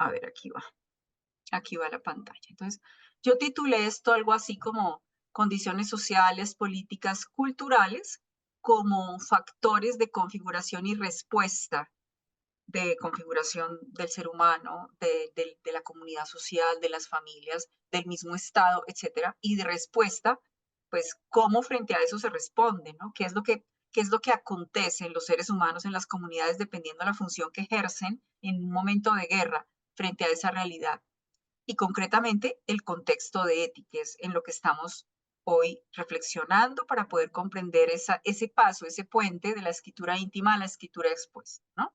A ver, aquí va la pantalla. Entonces, yo titulé esto algo así como condiciones sociales, políticas, culturales, como factores de configuración y respuesta de configuración del ser humano, de la comunidad social, de las familias, del mismo Estado, etcétera, y de respuesta, pues, cómo frente a eso se responde, ¿no? Qué es lo que acontece en los seres humanos, en las comunidades, dependiendo de la función que ejercen en un momento de guerra frente a esa realidad? Y concretamente, el contexto de ética, que es en lo que estamos hoy reflexionando para poder comprender ese paso, ese puente de la escritura íntima a la escritura expuesta, ¿no?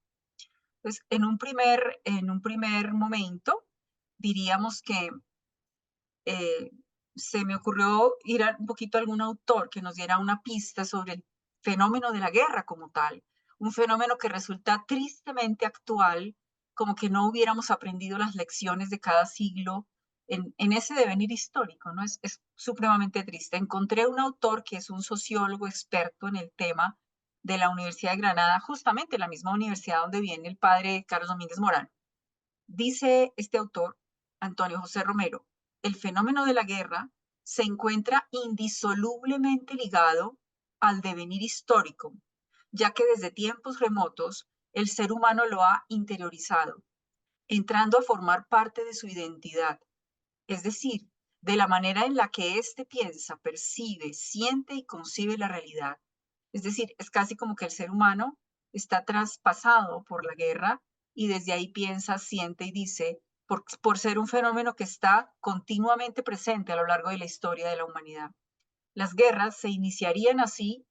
Pues en un primer momento diríamos que se me ocurrió ir un poquito a algún autor que nos diera una pista sobre el fenómeno de la guerra como tal, un fenómeno que resulta tristemente actual, como que no hubiéramos aprendido las lecciones de cada siglo en ese devenir histórico, ¿no? Es supremamente triste. Encontré un autor que es un sociólogo experto en el tema de la Universidad de Granada, justamente la misma universidad donde viene el padre Carlos Domínguez Morán. Dice este autor, Antonio José Romero, el fenómeno de la guerra se encuentra indisolublemente ligado al devenir histórico, ya que desde tiempos remotos el ser humano lo ha interiorizado, entrando a formar parte de su identidad, es decir, de la manera en la que éste piensa, percibe, siente y concibe la realidad. Es decir, es casi como que el ser humano está traspasado por la guerra y desde ahí piensa, siente y dice, por ser un fenómeno que está continuamente presente a lo largo de la historia de la humanidad. Las guerras se iniciarían así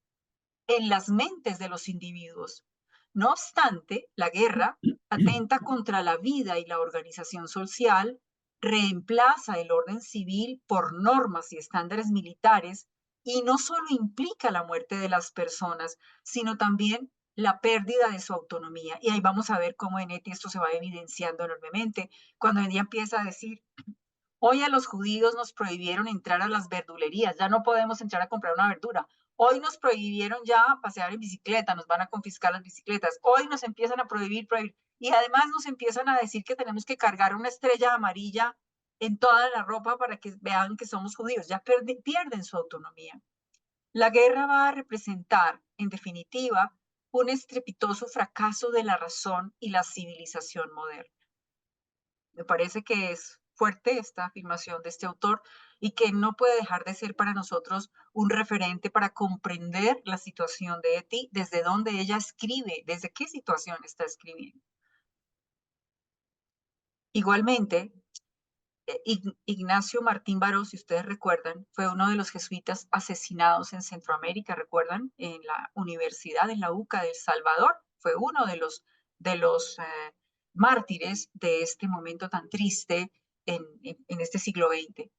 en las mentes de los individuos. No obstante, la guerra atenta contra la vida y la organización social, reemplaza el orden civil por normas y estándares militares y no solo implica la muerte de las personas, sino también la pérdida de su autonomía. Y ahí vamos a ver cómo en Eti esto se va evidenciando enormemente. Cuando ella empieza a decir, hoy a los judíos nos prohibieron entrar a las verdulerías, ya no podemos entrar a comprar una verdura. Hoy nos prohibieron ya pasear en bicicleta, nos van a confiscar las bicicletas. Hoy nos empiezan a prohibir. Y además nos empiezan a decir que tenemos que cargar una estrella amarilla en toda la ropa para que vean que somos judíos. Ya pierden su autonomía. La guerra va a representar, en definitiva, un estrepitoso fracaso de la razón y la civilización moderna. Me parece que es fuerte esta afirmación de este autor y que no puede dejar de ser para nosotros un referente para comprender la situación de Eti, desde dónde ella escribe, desde qué situación está escribiendo. Igualmente, Ignacio Martín Baró, si ustedes recuerdan, fue uno de los jesuitas asesinados en Centroamérica, ¿recuerdan? En la universidad, en la UCA de El Salvador, fue uno de los mártires de este momento tan triste en este siglo XX.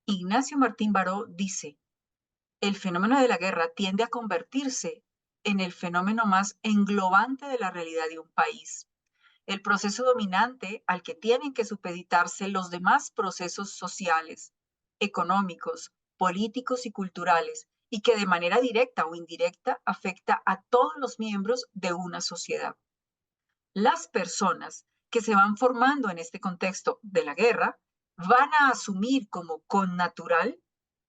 Ignacio Martín Baró dice, el fenómeno de la guerra tiende a convertirse en el fenómeno más englobante de la realidad de un país, el proceso dominante al que tienen que supeditarse los demás procesos sociales, económicos, políticos y culturales, y que de manera directa o indirecta afecta a todos los miembros de una sociedad. Las personas que se van formando en este contexto de la guerra van a asumir como connatural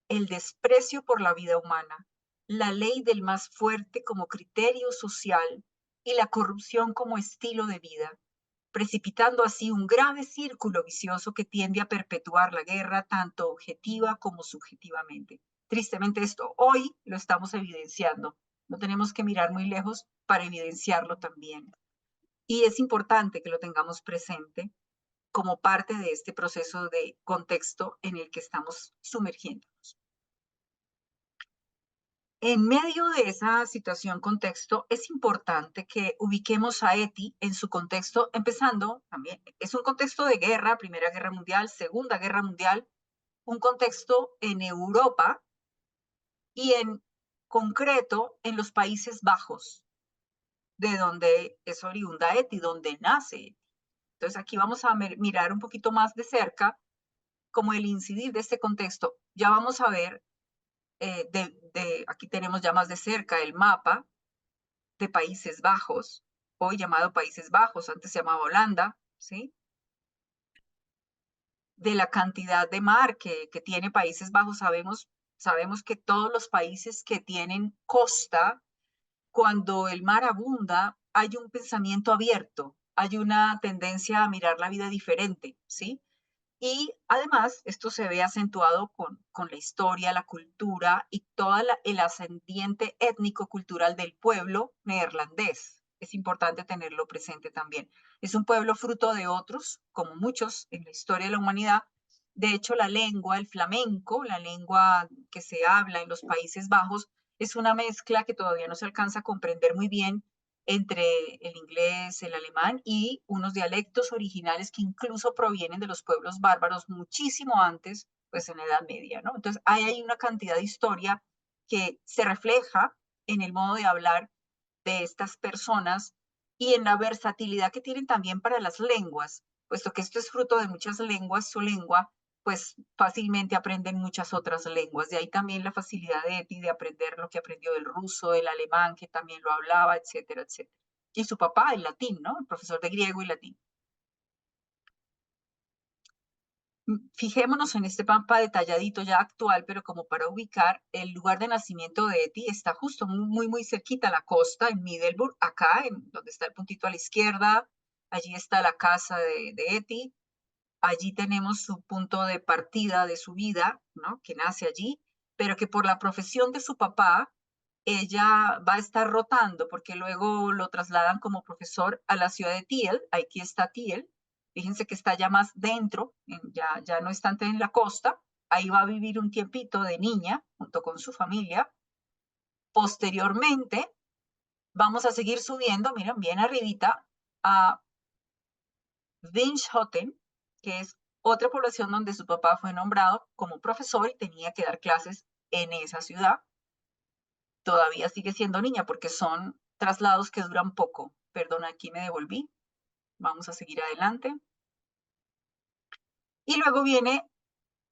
el desprecio por la vida humana, la ley del más fuerte como criterio social y la corrupción como estilo de vida, precipitando así un grave círculo vicioso que tiende a perpetuar la guerra tanto objetiva como subjetivamente. Tristemente esto hoy lo estamos evidenciando. No tenemos que mirar muy lejos para evidenciarlo también. Y es importante que lo tengamos presente como parte de este proceso de contexto en el que estamos sumergiéndonos. En medio de esa situación, contexto, es importante que ubiquemos a Eti en su contexto, empezando también, es un contexto de guerra, Primera Guerra Mundial, Segunda Guerra Mundial, un contexto en Europa y en concreto en los Países Bajos, de donde es oriunda Eti, donde nace Eti. Entonces aquí vamos a mirar un poquito más de cerca como el incidir de este contexto. Ya vamos a ver, aquí tenemos ya más de cerca el mapa de Países Bajos, hoy llamado Países Bajos, antes se llamaba Holanda, ¿sí? de la cantidad de mar que tiene Países Bajos. Sabemos que todos los países que tienen costa, cuando el mar abunda, hay un pensamiento abierto, hay una tendencia a mirar la vida diferente, ¿sí? Y además, esto se ve acentuado con la historia, la cultura y todo el ascendiente étnico-cultural del pueblo neerlandés. Es importante tenerlo presente también. Es un pueblo fruto de otros, como muchos en la historia de la humanidad. De hecho, la lengua, el flamenco, la lengua que se habla en los Países Bajos, es una mezcla que todavía no se alcanza a comprender muy bien entre el inglés, el alemán y unos dialectos originales que incluso provienen de los pueblos bárbaros muchísimo antes, pues en la Edad Media, ¿no? Entonces hay una cantidad de historia que se refleja en el modo de hablar de estas personas y en la versatilidad que tienen también para las lenguas, puesto que esto es fruto de muchas lenguas, su lengua, pues fácilmente aprenden muchas otras lenguas. De ahí también la facilidad de Eti de aprender lo que aprendió del ruso, del alemán, que también lo hablaba, etcétera, etcétera. Y su papá, el latín, ¿no? El profesor de griego y latín. Fijémonos en este mapa detalladito ya actual, pero como para ubicar, el lugar de nacimiento de Eti está justo muy cerquita a la costa, en Middelburg, acá, en donde está el puntito a la izquierda. Allí está la casa de Eti. Allí tenemos su punto de partida de su vida, ¿no? Que nace allí, pero que por la profesión de su papá, ella va a estar rotando, porque luego lo trasladan como profesor a la ciudad de Tiel. Aquí está Tiel. Fíjense que está ya más dentro, ya no está en la costa. Ahí va a vivir un tiempito de niña junto con su familia. Posteriormente, vamos a seguir subiendo, miren, bien arribita, a Winschoten, que es otra población donde su papá fue nombrado como profesor y tenía que dar clases en esa ciudad. Todavía sigue siendo niña porque son traslados que duran poco. Perdón, aquí me devolví. Vamos a seguir adelante. Y luego viene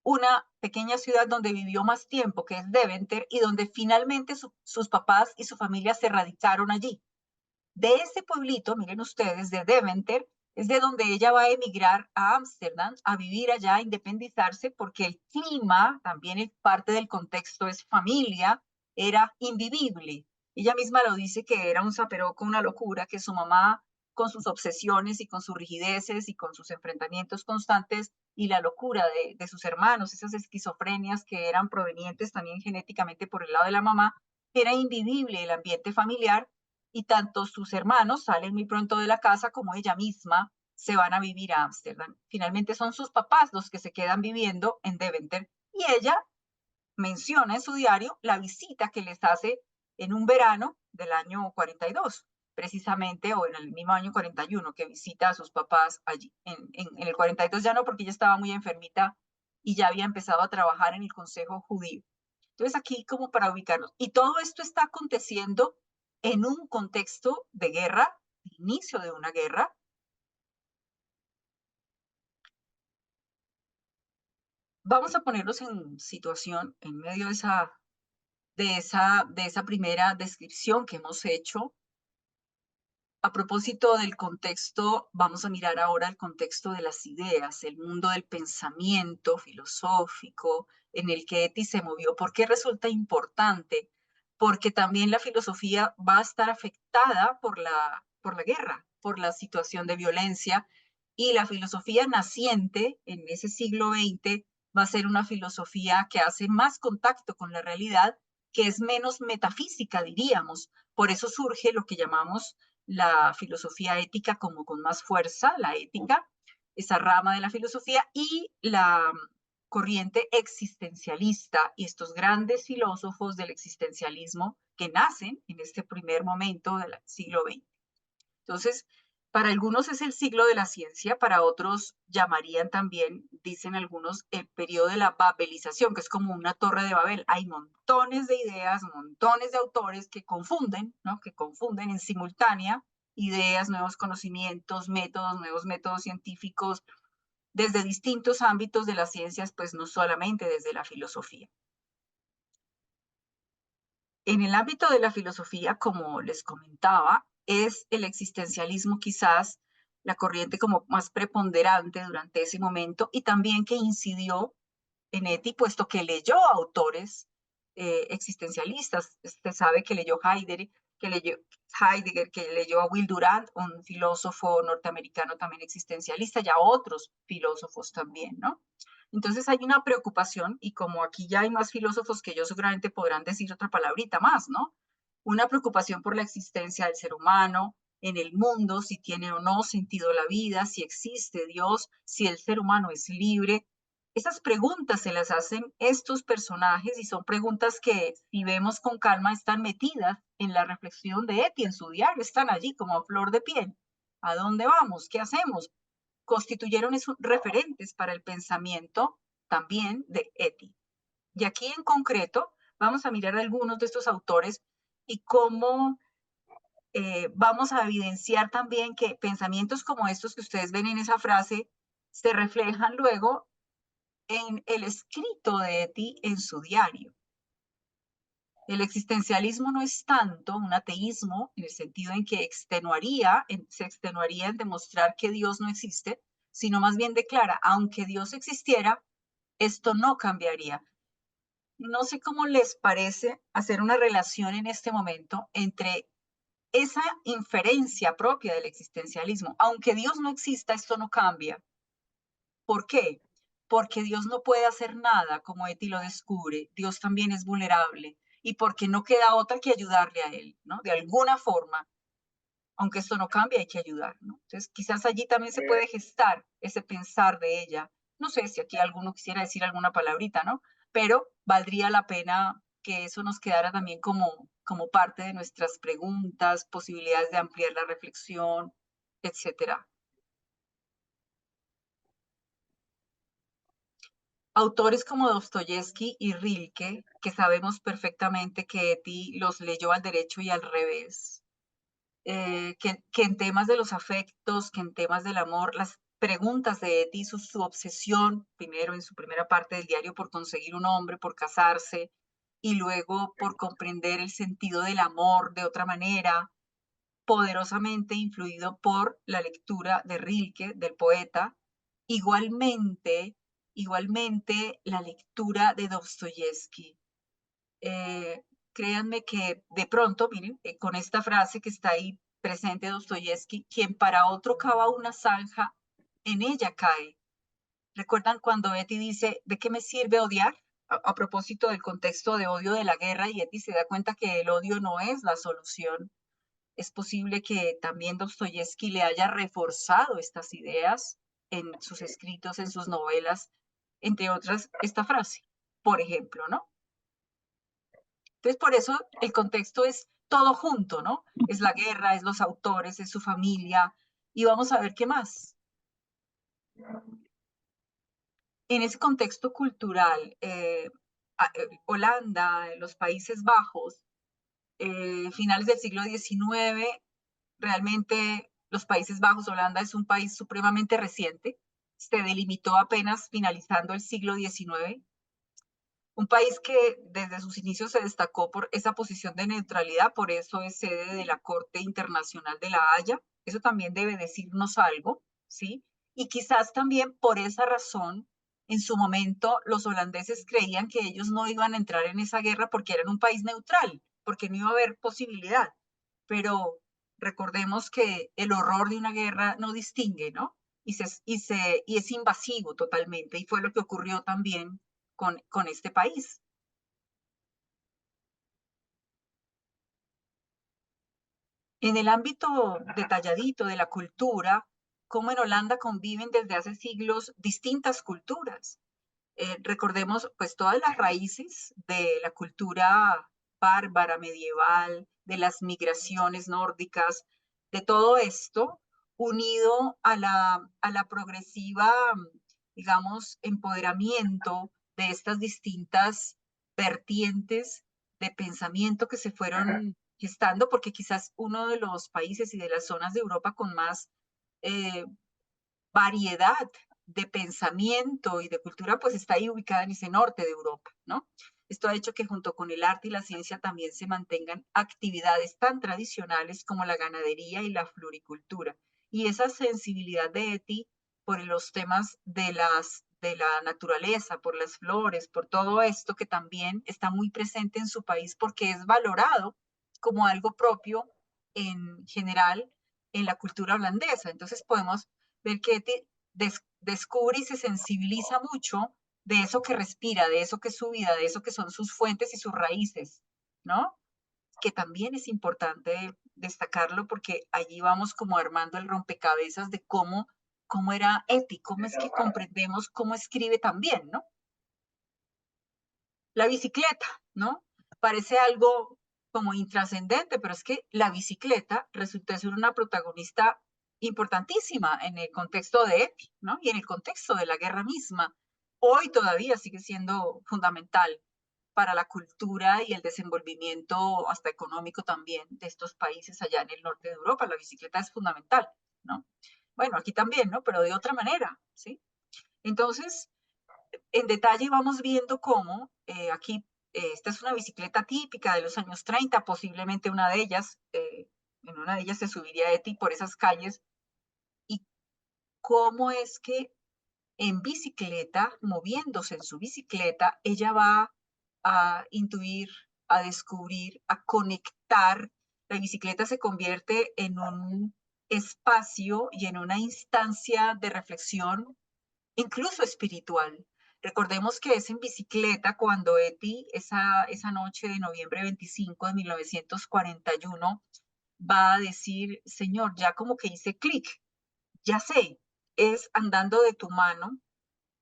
una pequeña ciudad donde vivió más tiempo, que es Deventer, y donde finalmente sus papás y su familia se radicaron allí. De ese pueblito, miren ustedes, de Deventer, es de donde ella va a emigrar a Ámsterdam, a vivir allá, a independizarse, porque el clima, también parte del contexto es familia, era invivible. Ella misma lo dice que era un zaperoco, una locura, que su mamá, con sus obsesiones y con sus rigideces y con sus enfrentamientos constantes y la locura de sus hermanos, esas esquizofrenias que eran provenientes también genéticamente por el lado de la mamá, era invivible el ambiente familiar y tanto sus hermanos salen muy pronto de la casa como ella misma se van a vivir a Ámsterdam. Finalmente son sus papás los que se quedan viviendo en Deventer y ella menciona en su diario la visita que les hace en un verano del año 42, precisamente, o en el mismo año 41, que visita a sus papás allí. En el 42 ya no, porque ella estaba muy enfermita y ya había empezado a trabajar en el Consejo Judío. Entonces aquí como para ubicarnos. Y todo esto está aconteciendo en un contexto de guerra, de inicio de una guerra. Vamos a ponernos en situación en medio de esa primera descripción que hemos hecho. A propósito del contexto, vamos a mirar ahora el contexto de las ideas, el mundo del pensamiento filosófico en el que Eti se movió. ¿Por qué resulta importante? Porque también la filosofía va a estar afectada por la guerra, por la situación de violencia, y la filosofía naciente en ese siglo XX va a ser una filosofía que hace más contacto con la realidad, que es menos metafísica, diríamos. Por eso surge lo que llamamos la filosofía ética como con más fuerza, la ética, esa rama de la filosofía, y la corriente existencialista y estos grandes filósofos del existencialismo que nacen en este primer momento del siglo XX. Entonces, para algunos es el siglo de la ciencia, para otros llamarían también, dicen algunos, el periodo de la babelización, que es como una torre de Babel. Hay montones de ideas, montones de autores que confunden, ¿no? Que confunden en simultánea ideas, nuevos conocimientos, nuevos métodos científicos, desde distintos ámbitos de las ciencias, pues no solamente desde la filosofía. En el ámbito de la filosofía, como les comentaba, es el existencialismo quizás la corriente como más preponderante durante ese momento y también que incidió en Etty, puesto que leyó autores existencialistas. Se sabe que leyó Heidegger, que leyó a Will Durant, un filósofo norteamericano también existencialista, y a otros filósofos también, ¿no? Entonces hay una preocupación, y como aquí ya hay más filósofos que yo, seguramente podrán decir otra palabrita más, ¿no? Una preocupación por la existencia del ser humano en el mundo, si tiene o no sentido la vida, si existe Dios, si el ser humano es libre. Esas preguntas se las hacen estos personajes y son preguntas que, si vemos con calma, están metidas en la reflexión de Etty, en su diario, están allí como a flor de piel. ¿A dónde vamos? ¿Qué hacemos? Constituyeron esos referentes para el pensamiento también de Etty. Y aquí en concreto vamos a mirar algunos de estos autores y cómo vamos a evidenciar también que pensamientos como estos que ustedes ven en esa frase se reflejan luego en el escrito de Etty en su diario. El existencialismo no es tanto un ateísmo en el sentido en que se extenuaría en demostrar que Dios no existe, sino más bien declara, aunque Dios existiera, esto no cambiaría. No sé cómo les parece hacer una relación en este momento entre esa inferencia propia del existencialismo. Aunque Dios no exista, esto no cambia. ¿Por qué? Porque Dios no puede hacer nada, como Etty lo descubre. Dios también es vulnerable y porque no queda otra que ayudarle a él, ¿no? De alguna forma, aunque esto no cambie, hay que ayudar, ¿no? Entonces, quizás allí también se puede gestar ese pensar de ella. No sé si aquí alguno quisiera decir alguna palabrita, ¿no? Pero valdría la pena que eso nos quedara también como parte de nuestras preguntas, posibilidades de ampliar la reflexión, etcétera. Autores como Dostoyevsky y Rilke, que sabemos perfectamente que Etty los leyó al derecho y al revés, que en temas de los afectos, que en temas del amor, las preguntas de Etty, su obsesión, primero en su primera parte del diario, por conseguir un hombre, por casarse, y luego por comprender el sentido del amor de otra manera, poderosamente influido por la lectura de Rilke, del poeta, igualmente, igualmente la lectura de Dostoyevsky. Eh, Créanme que de pronto, miren, con esta frase que está ahí presente Dostoyevsky, quien para otro cava una zanja, en ella cae. ¿Recuerdan cuando Etty dice, ¿de qué me sirve odiar? A propósito del contexto de odio de la guerra, y Etty se da cuenta que el odio no es la solución. Es posible que también Dostoyevsky le haya reforzado estas ideas en sus escritos, en sus novelas, entre otras, esta frase, por ejemplo, ¿no? Entonces, por eso el contexto es todo junto, ¿no? Es la guerra, es los autores, es su familia, y vamos a ver qué más. En ese contexto cultural, Holanda, los Países Bajos, finales del siglo XIX, realmente los Países Bajos, Holanda es un país supremamente reciente, se delimitó apenas finalizando el siglo XIX, un país que desde sus inicios se destacó por esa posición de neutralidad, por eso es sede de la Corte Internacional de la Haya, eso también debe decirnos algo, ¿sí? Y quizás también por esa razón, en su momento, los holandeses creían que ellos no iban a entrar en esa guerra porque eran un país neutral, porque no iba a haber posibilidad. Pero recordemos que el horror de una guerra no distingue, ¿no? Y es invasivo totalmente, y fue lo que ocurrió también con este país. En el ámbito detalladito de la cultura, cómo en Holanda conviven desde hace siglos distintas culturas. Recordemos pues todas las raíces de la cultura bárbara, medieval, de las migraciones nórdicas, de todo esto unido a la progresiva, digamos, empoderamiento de estas distintas vertientes de pensamiento que se fueron gestando, porque quizás uno de los países y de las zonas de Europa con más eh, variedad de pensamiento y de cultura, pues está ahí ubicada en ese norte de Europa, ¿no? Esto ha hecho que junto con el arte y la ciencia también se mantengan actividades tan tradicionales como la ganadería y la floricultura. Y esa sensibilidad de Eti por los temas de la naturaleza, por las flores, por todo esto que también está muy presente en su país porque es valorado como algo propio en general en la cultura holandesa. Entonces podemos ver que Eti descubre y se sensibiliza mucho de eso que respira, de eso que es su vida, de eso que son sus fuentes y sus raíces, ¿no? Que también es importante destacarlo porque allí vamos como armando el rompecabezas de cómo era Eti, cómo es que comprendemos cómo escribe también, ¿no? La bicicleta, ¿no? Parece algo como intrascendente, pero es que la bicicleta resulta ser una protagonista importantísima en el contexto de Eti, ¿no? Y en el contexto de la guerra misma. Hoy todavía sigue siendo fundamental para la cultura y el desenvolvimiento hasta económico también de estos países allá en el norte de Europa. La bicicleta es fundamental, ¿no? Bueno, aquí también, ¿no? Pero de otra manera, ¿sí? Entonces, en detalle vamos viendo cómo aquí, esta es una bicicleta típica de los años 30, posiblemente una de ellas, en una de ellas se subiría Eti por esas calles, y cómo es que en bicicleta, moviéndose en su bicicleta, ella va a intuir, a descubrir, a conectar. La bicicleta se convierte en un espacio y en una instancia de reflexión, incluso espiritual. Recordemos que es en bicicleta cuando Eti, esa noche de noviembre 25 de 1941, va a decir, Señor, ya como que hice clic, ya sé, es andando de tu mano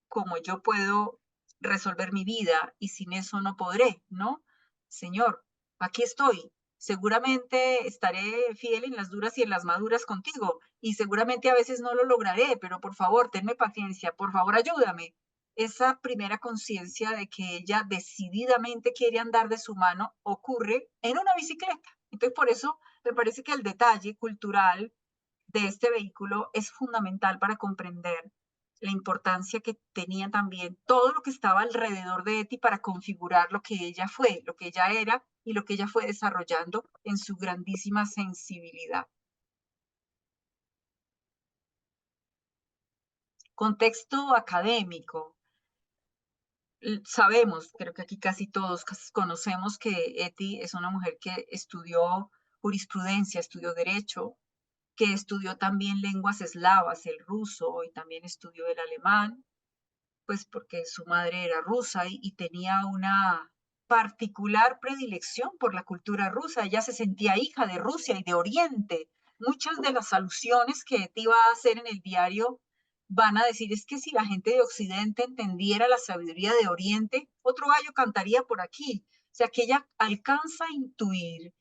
como yo puedo resolver mi vida y sin eso no podré, ¿no? Señor, aquí estoy. Seguramente estaré fiel en las duras y en las maduras contigo y seguramente a veces no lo lograré, pero por favor, tenme paciencia, por favor, ayúdame. Esa primera conciencia de que ella decididamente quiere andar de su mano ocurre en una bicicleta. Entonces, por eso me parece que el detalle cultural de este vehículo es fundamental para comprender la importancia que tenía también todo lo que estaba alrededor de Eti para configurar lo que ella fue, lo que ella era y lo que ella fue desarrollando en su grandísima sensibilidad. Contexto académico. Sabemos, creo que aquí casi todos conocemos que Eti es una mujer que estudió jurisprudencia, estudió derecho, que estudió también lenguas eslavas, el ruso, y también estudió el alemán, pues porque su madre era rusa y tenía una particular predilección por la cultura rusa. Ella se sentía hija de Rusia y de Oriente. Muchas de las alusiones que te iba a hacer en el diario van a decir es que si la gente de Occidente entendiera la sabiduría de Oriente, otro gallo cantaría por aquí. O sea, que ella alcanza a intuir,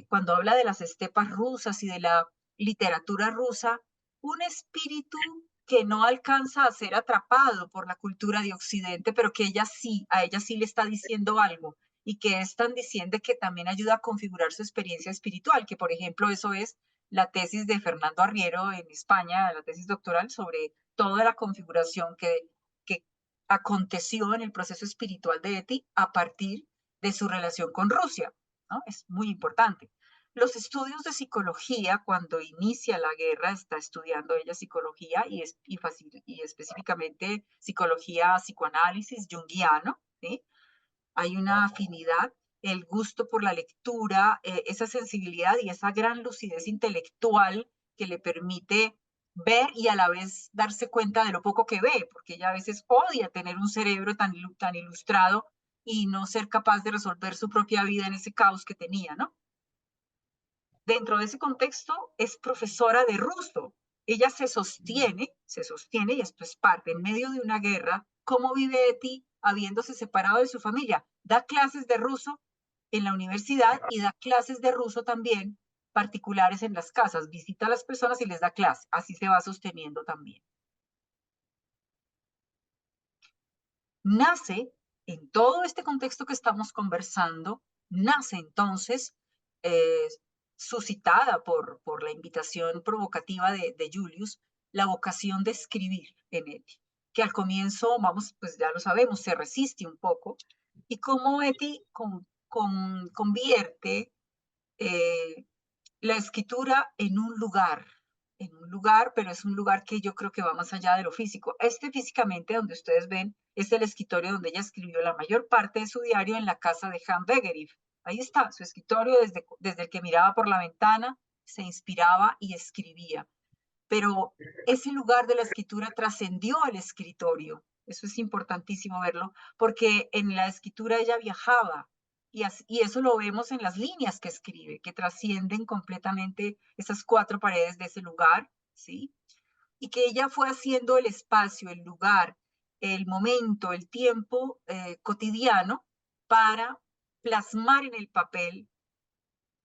cuando habla de las estepas rusas y de la literatura rusa, un espíritu que no alcanza a ser atrapado por la cultura de Occidente, pero que ella sí, a ella sí le está diciendo algo y que es tan diciendo que también ayuda a configurar su experiencia espiritual, que por ejemplo eso es la tesis de Fernando Arriero en España, la tesis doctoral sobre toda la configuración que aconteció en el proceso espiritual de Eti a partir de su relación con Rusia, ¿no? Es muy importante. Los estudios de psicología, cuando inicia la guerra, está estudiando ella psicología y específicamente psicología, psicoanálisis junguiano, ¿sí? Hay una afinidad, el gusto por la lectura, esa sensibilidad y esa gran lucidez intelectual que le permite ver y a la vez darse cuenta de lo poco que ve, porque ella a veces odia tener un cerebro tan ilustrado y no ser capaz de resolver su propia vida en ese caos que tenía, ¿no? Dentro de ese contexto es profesora de ruso. Ella se sostiene, y esto es parte, en medio de una guerra, ¿cómo vive Eti habiéndose separado de su familia? Da clases de ruso en la universidad y da clases de ruso también particulares en las casas. Visita a las personas y les da clase. Así se va sosteniendo también. Nace, en todo este contexto que estamos conversando, nace entonces, eh, suscitada por la invitación provocativa de Julius, la vocación de escribir en Eti, que al comienzo, vamos, pues ya lo sabemos, se resiste un poco, y cómo Eti convierte la escritura en un lugar, en un lugar, pero es un lugar que yo creo que va más allá de lo físico. Este físicamente, donde ustedes ven, es el escritorio donde ella escribió la mayor parte de su diario en la casa de Han Begerif. Ahí está, su escritorio desde el que miraba por la ventana, se inspiraba y escribía. Pero ese lugar de la escritura trascendió el escritorio. Eso es importantísimo verlo, porque en la escritura ella viajaba y eso lo vemos en las líneas que escribe, que trascienden completamente esas cuatro paredes de ese lugar, ¿sí? Y que ella fue haciendo el espacio, el lugar, el momento, el tiempo cotidiano para plasmar en el papel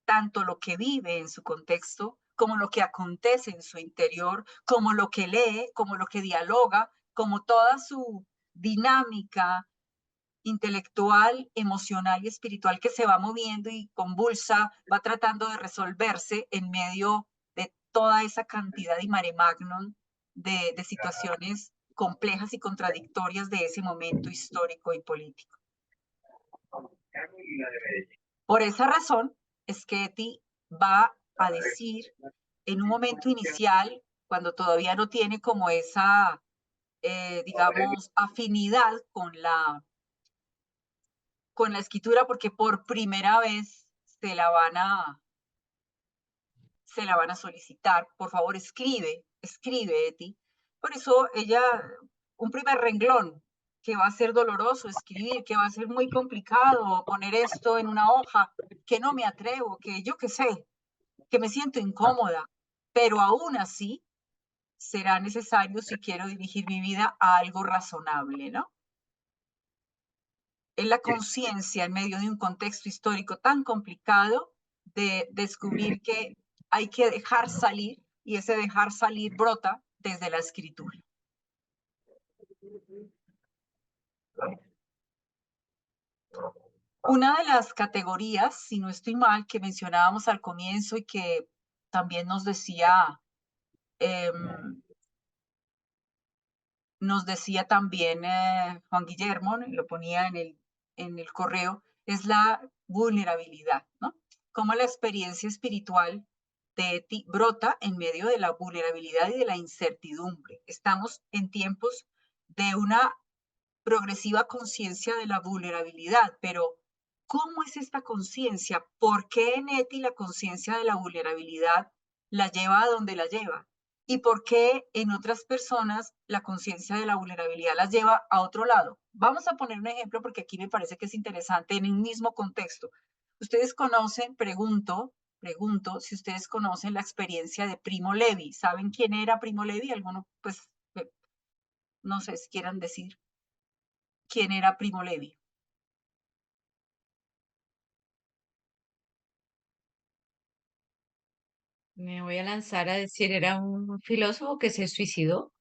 tanto lo que vive en su contexto, como lo que acontece en su interior, como lo que lee, como lo que dialoga, como toda su dinámica intelectual, emocional y espiritual que se va moviendo y convulsa, va tratando de resolverse en medio de toda esa cantidad y mare magnum de situaciones complejas y contradictorias de ese momento histórico y político. Por esa razón es que Eti va a decir en un momento inicial, cuando todavía no tiene como esa, digamos, afinidad con la escritura, porque por primera vez se la van a solicitar. Por favor, escribe, Eti. Por eso ella, un primer renglón, que va a ser doloroso escribir, que va a ser muy complicado poner esto en una hoja, que no me atrevo, que yo qué sé, que me siento incómoda, pero aún así será necesario si quiero dirigir mi vida a algo razonable, ¿no? Es la conciencia en medio de un contexto histórico tan complicado de descubrir que hay que dejar salir y ese dejar salir brota desde la escritura. Una de las categorías, si no estoy mal, que mencionábamos al comienzo y que también nos decía también Juan Guillermo, lo ponía en el correo, es la vulnerabilidad, ¿no? Cómo la experiencia espiritual de Eti brota en medio de la vulnerabilidad y de la incertidumbre. Estamos en tiempos de una progresiva conciencia de la vulnerabilidad, pero ¿cómo es esta conciencia? ¿Por qué en Eti la conciencia de la vulnerabilidad la lleva a donde la lleva? ¿Y por qué en otras personas la conciencia de la vulnerabilidad las lleva a otro lado? Vamos a poner un ejemplo porque aquí me parece que es interesante en un mismo contexto. Ustedes conocen, pregunto si ustedes conocen la experiencia de Primo Levi. ¿Saben quién era Primo Levi? Alguno, pues, no sé si quieran decir quién era Primo Levi. Me voy a lanzar a decir, era un filósofo que se suicidó.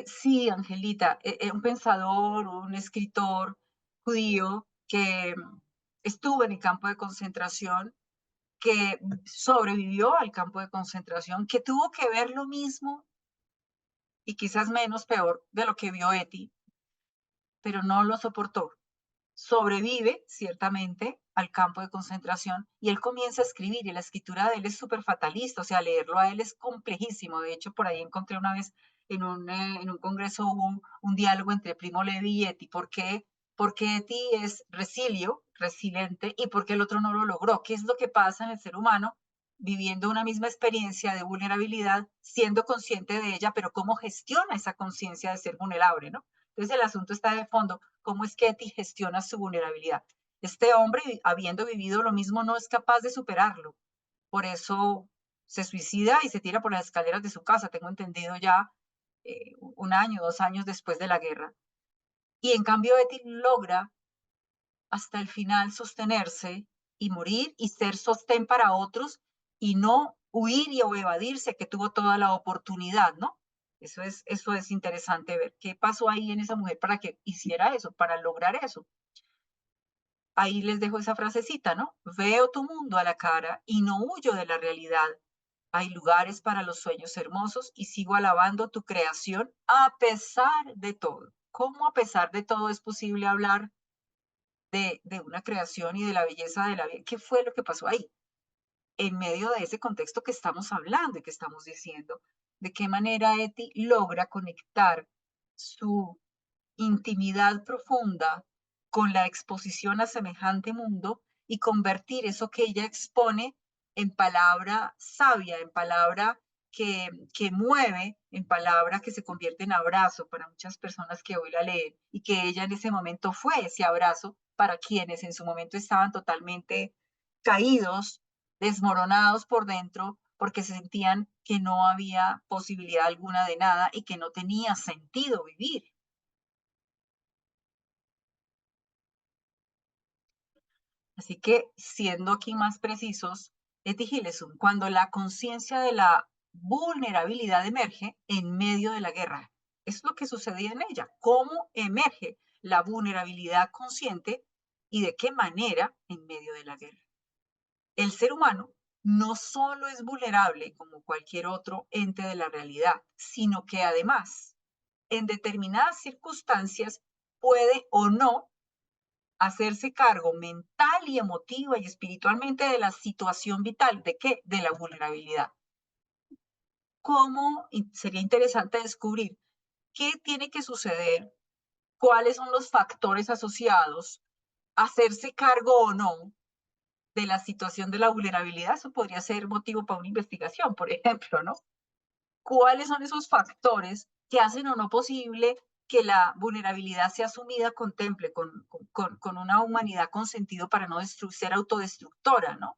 Sí, Angelita, un pensador, un escritor judío que estuvo en el campo de concentración, que sobrevivió al campo de concentración, que tuvo que ver lo mismo y quizás menos peor de lo que vio Eti, pero no lo soportó. Sobrevive, ciertamente, al campo de concentración y él comienza a escribir y la escritura de él es súper fatalista, o sea, leerlo a él es complejísimo. De hecho, por ahí encontré una vez en un congreso hubo un diálogo entre Primo Levi y Eti. ¿Por qué Eti es resiliente y por qué el otro no lo logró? ¿Qué es lo que pasa en el ser humano viviendo una misma experiencia de vulnerabilidad, siendo consciente de ella, pero cómo gestiona esa conciencia de ser vulnerable, ¿no? Entonces el asunto está de fondo, ¿cómo es que Eti gestiona su vulnerabilidad? Este hombre, habiendo vivido lo mismo, no es capaz de superarlo. Por eso se suicida y se tira por las escaleras de su casa, tengo entendido ya un año, 2 años después de la guerra. Y en cambio Eti logra hasta el final sostenerse y morir y ser sostén para otros y no huir y o evadirse, que tuvo toda la oportunidad, ¿no? Eso es interesante ver qué pasó ahí en esa mujer para que hiciera eso, para lograr eso. Ahí les dejo esa frasecita, ¿no? Veo tu mundo a la cara y no huyo de la realidad. Hay lugares para los sueños hermosos y sigo alabando tu creación a pesar de todo. ¿Cómo a pesar de todo es posible hablar de una creación y de la belleza de la vida? ¿Qué fue lo que pasó ahí? en medio de ese contexto que estamos hablando y que estamos diciendo. De qué manera Eti logra conectar su intimidad profunda con la exposición a semejante mundo y convertir eso que ella expone en palabra sabia, en palabra que mueve, en palabra que se convierte en abrazo para muchas personas que hoy la leen y que ella en ese momento fue ese abrazo para quienes en su momento estaban totalmente caídos, desmoronados por dentro, porque se sentían que no había posibilidad alguna de nada y que no tenía sentido vivir. Así que, siendo aquí más precisos, Etty Hillesum, cuando la conciencia de la vulnerabilidad emerge en medio de la guerra, es lo que sucedía en ella. ¿Cómo emerge la vulnerabilidad consciente y de qué manera en medio de la guerra? El ser humano no solo es vulnerable como cualquier otro ente de la realidad, sino que además, en determinadas circunstancias, puede o no hacerse cargo mental y emotiva y espiritualmente de la situación vital. ¿De qué? De la vulnerabilidad. ¿Cómo? Y sería interesante descubrir qué tiene que suceder, cuáles son los factores asociados, hacerse cargo o no de la situación de la vulnerabilidad. Eso podría ser motivo para una investigación, por ejemplo, ¿no? ¿Cuáles son esos factores que hacen o no posible que la vulnerabilidad sea asumida, contemple con una humanidad con sentido para no ser autodestructora, ¿no?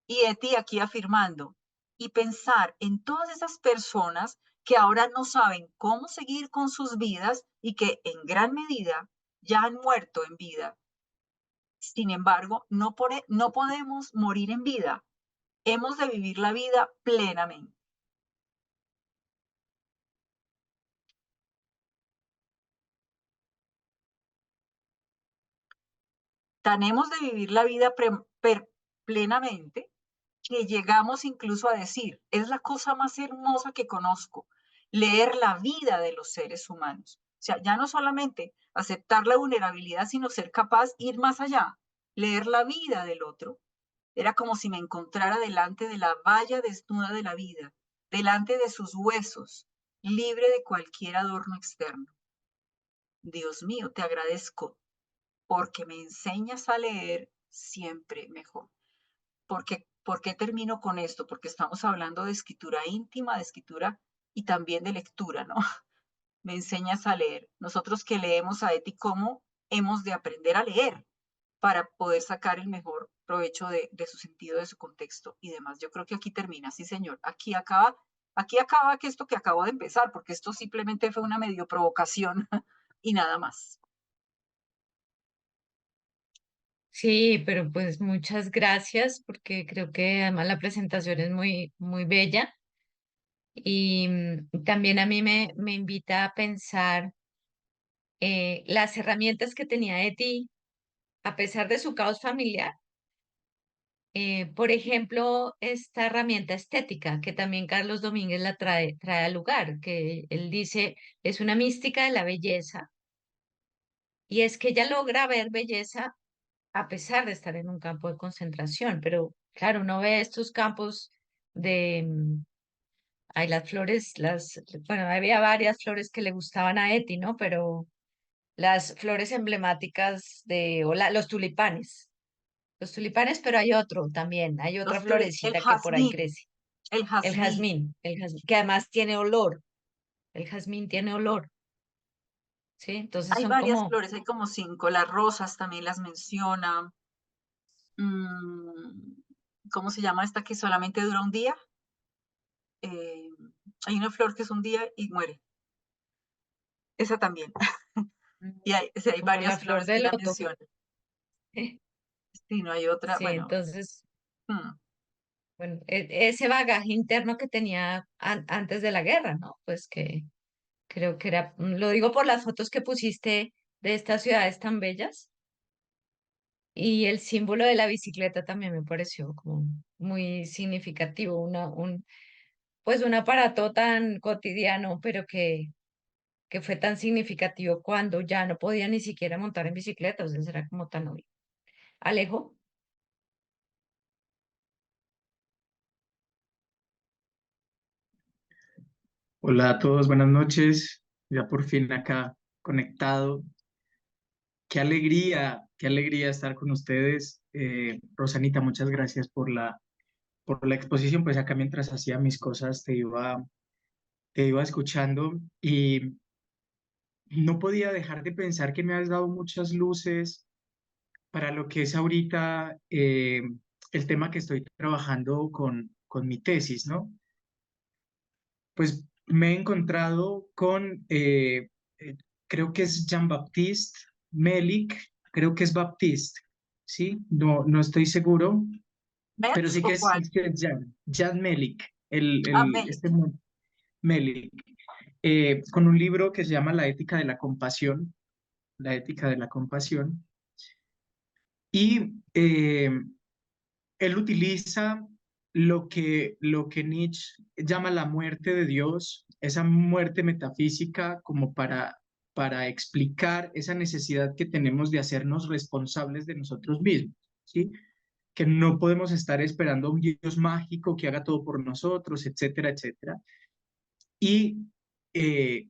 Y Eti aquí afirmando, y pensar en todas esas personas que ahora no saben cómo seguir con sus vidas y que en gran medida ya han muerto en vida. Sin embargo, no podemos morir en vida. Hemos de vivir la vida plenamente. Tenemos de vivir la vida plenamente que llegamos incluso a decir, es la cosa más hermosa que conozco, leer la vida de los seres humanos. O sea, ya no solamente aceptar la vulnerabilidad, sino ser capaz de ir más allá, leer la vida del otro. Era como si me encontrara delante de la valla desnuda de la vida, delante de sus huesos, libre de cualquier adorno externo. Dios mío, te agradezco porque me enseñas a leer siempre mejor. ¿Por qué termino con esto? Porque estamos hablando de escritura íntima, de escritura y también de lectura, ¿no? Me enseñas a leer. Nosotros que leemos a Eti, ¿cómo hemos de aprender a leer para poder sacar el mejor provecho de su sentido, de su contexto y demás? Yo creo que aquí termina, sí, señor. Aquí acaba que esto que acabo de empezar, porque esto simplemente fue una medio provocación y nada más. Sí, pero pues muchas gracias porque creo que además la presentación es muy, muy bella y también a mí me invita a pensar las herramientas que tenía Eti a pesar de su caos familiar. Por ejemplo, esta herramienta estética que también Carlos Domínguez la trae al lugar, que él dice es una mística de la belleza y es que ella logra ver belleza a pesar de estar en un campo de concentración, pero claro, uno ve estos campos de, hay las flores, bueno, había varias flores que le gustaban a Eti, ¿no? Pero las flores emblemáticas los tulipanes, pero hay otro también, hay otra El florecita que por ahí jazmín, crece, el jazmín. el jazmín, que además tiene olor, el jazmín tiene olor, ¿sí? Entonces Hay son varias como, flores, hay como 5. Las rosas también las menciona. Mm, ¿Cómo se llama esta que solamente dura un día? Eh, Hay una flor que es un día y muere. Esa también. Y sí, hay como la varias flor flores de que ella loto. menciona. Sí, no hay otra. Sí, Bueno, entonces, mm, bueno, ese bagaje interno que tenía antes de la guerra, ¿no? Pues que creo que era, lo digo por las fotos que pusiste de estas ciudades tan bellas y el símbolo de la bicicleta también me pareció como muy significativo, pues un aparato tan cotidiano, pero que fue tan significativo cuando ya no podía ni siquiera montar en bicicleta, o sea, era como tan obvio. Alejo, Hola a todos, buenas noches. Ya por fin acá conectado. Qué alegría estar con ustedes. Rosanita, muchas gracias por la exposición. Pues acá mientras hacía mis cosas te iba escuchando y no podía dejar de pensar que me has dado muchas luces para lo que es ahorita el tema que estoy trabajando con mi tesis, ¿no? Pues me he encontrado con, eh, creo que es Jean-Baptiste Melik, creo que es Baptiste, ¿sí? No estoy seguro, pero ¿Metz sí o cuál? que es Jan Melik, Ah, Melik. Melik, con un libro que se llama La ética de la compasión, la ética de la compasión, y él utiliza lo que Nietzsche llama la muerte de Dios, esa muerte metafísica como para explicar esa necesidad que tenemos de hacernos responsables de nosotros mismos, ¿sí? Que no podemos estar esperando a un Dios mágico que haga todo por nosotros, etcétera, etcétera. Y eh,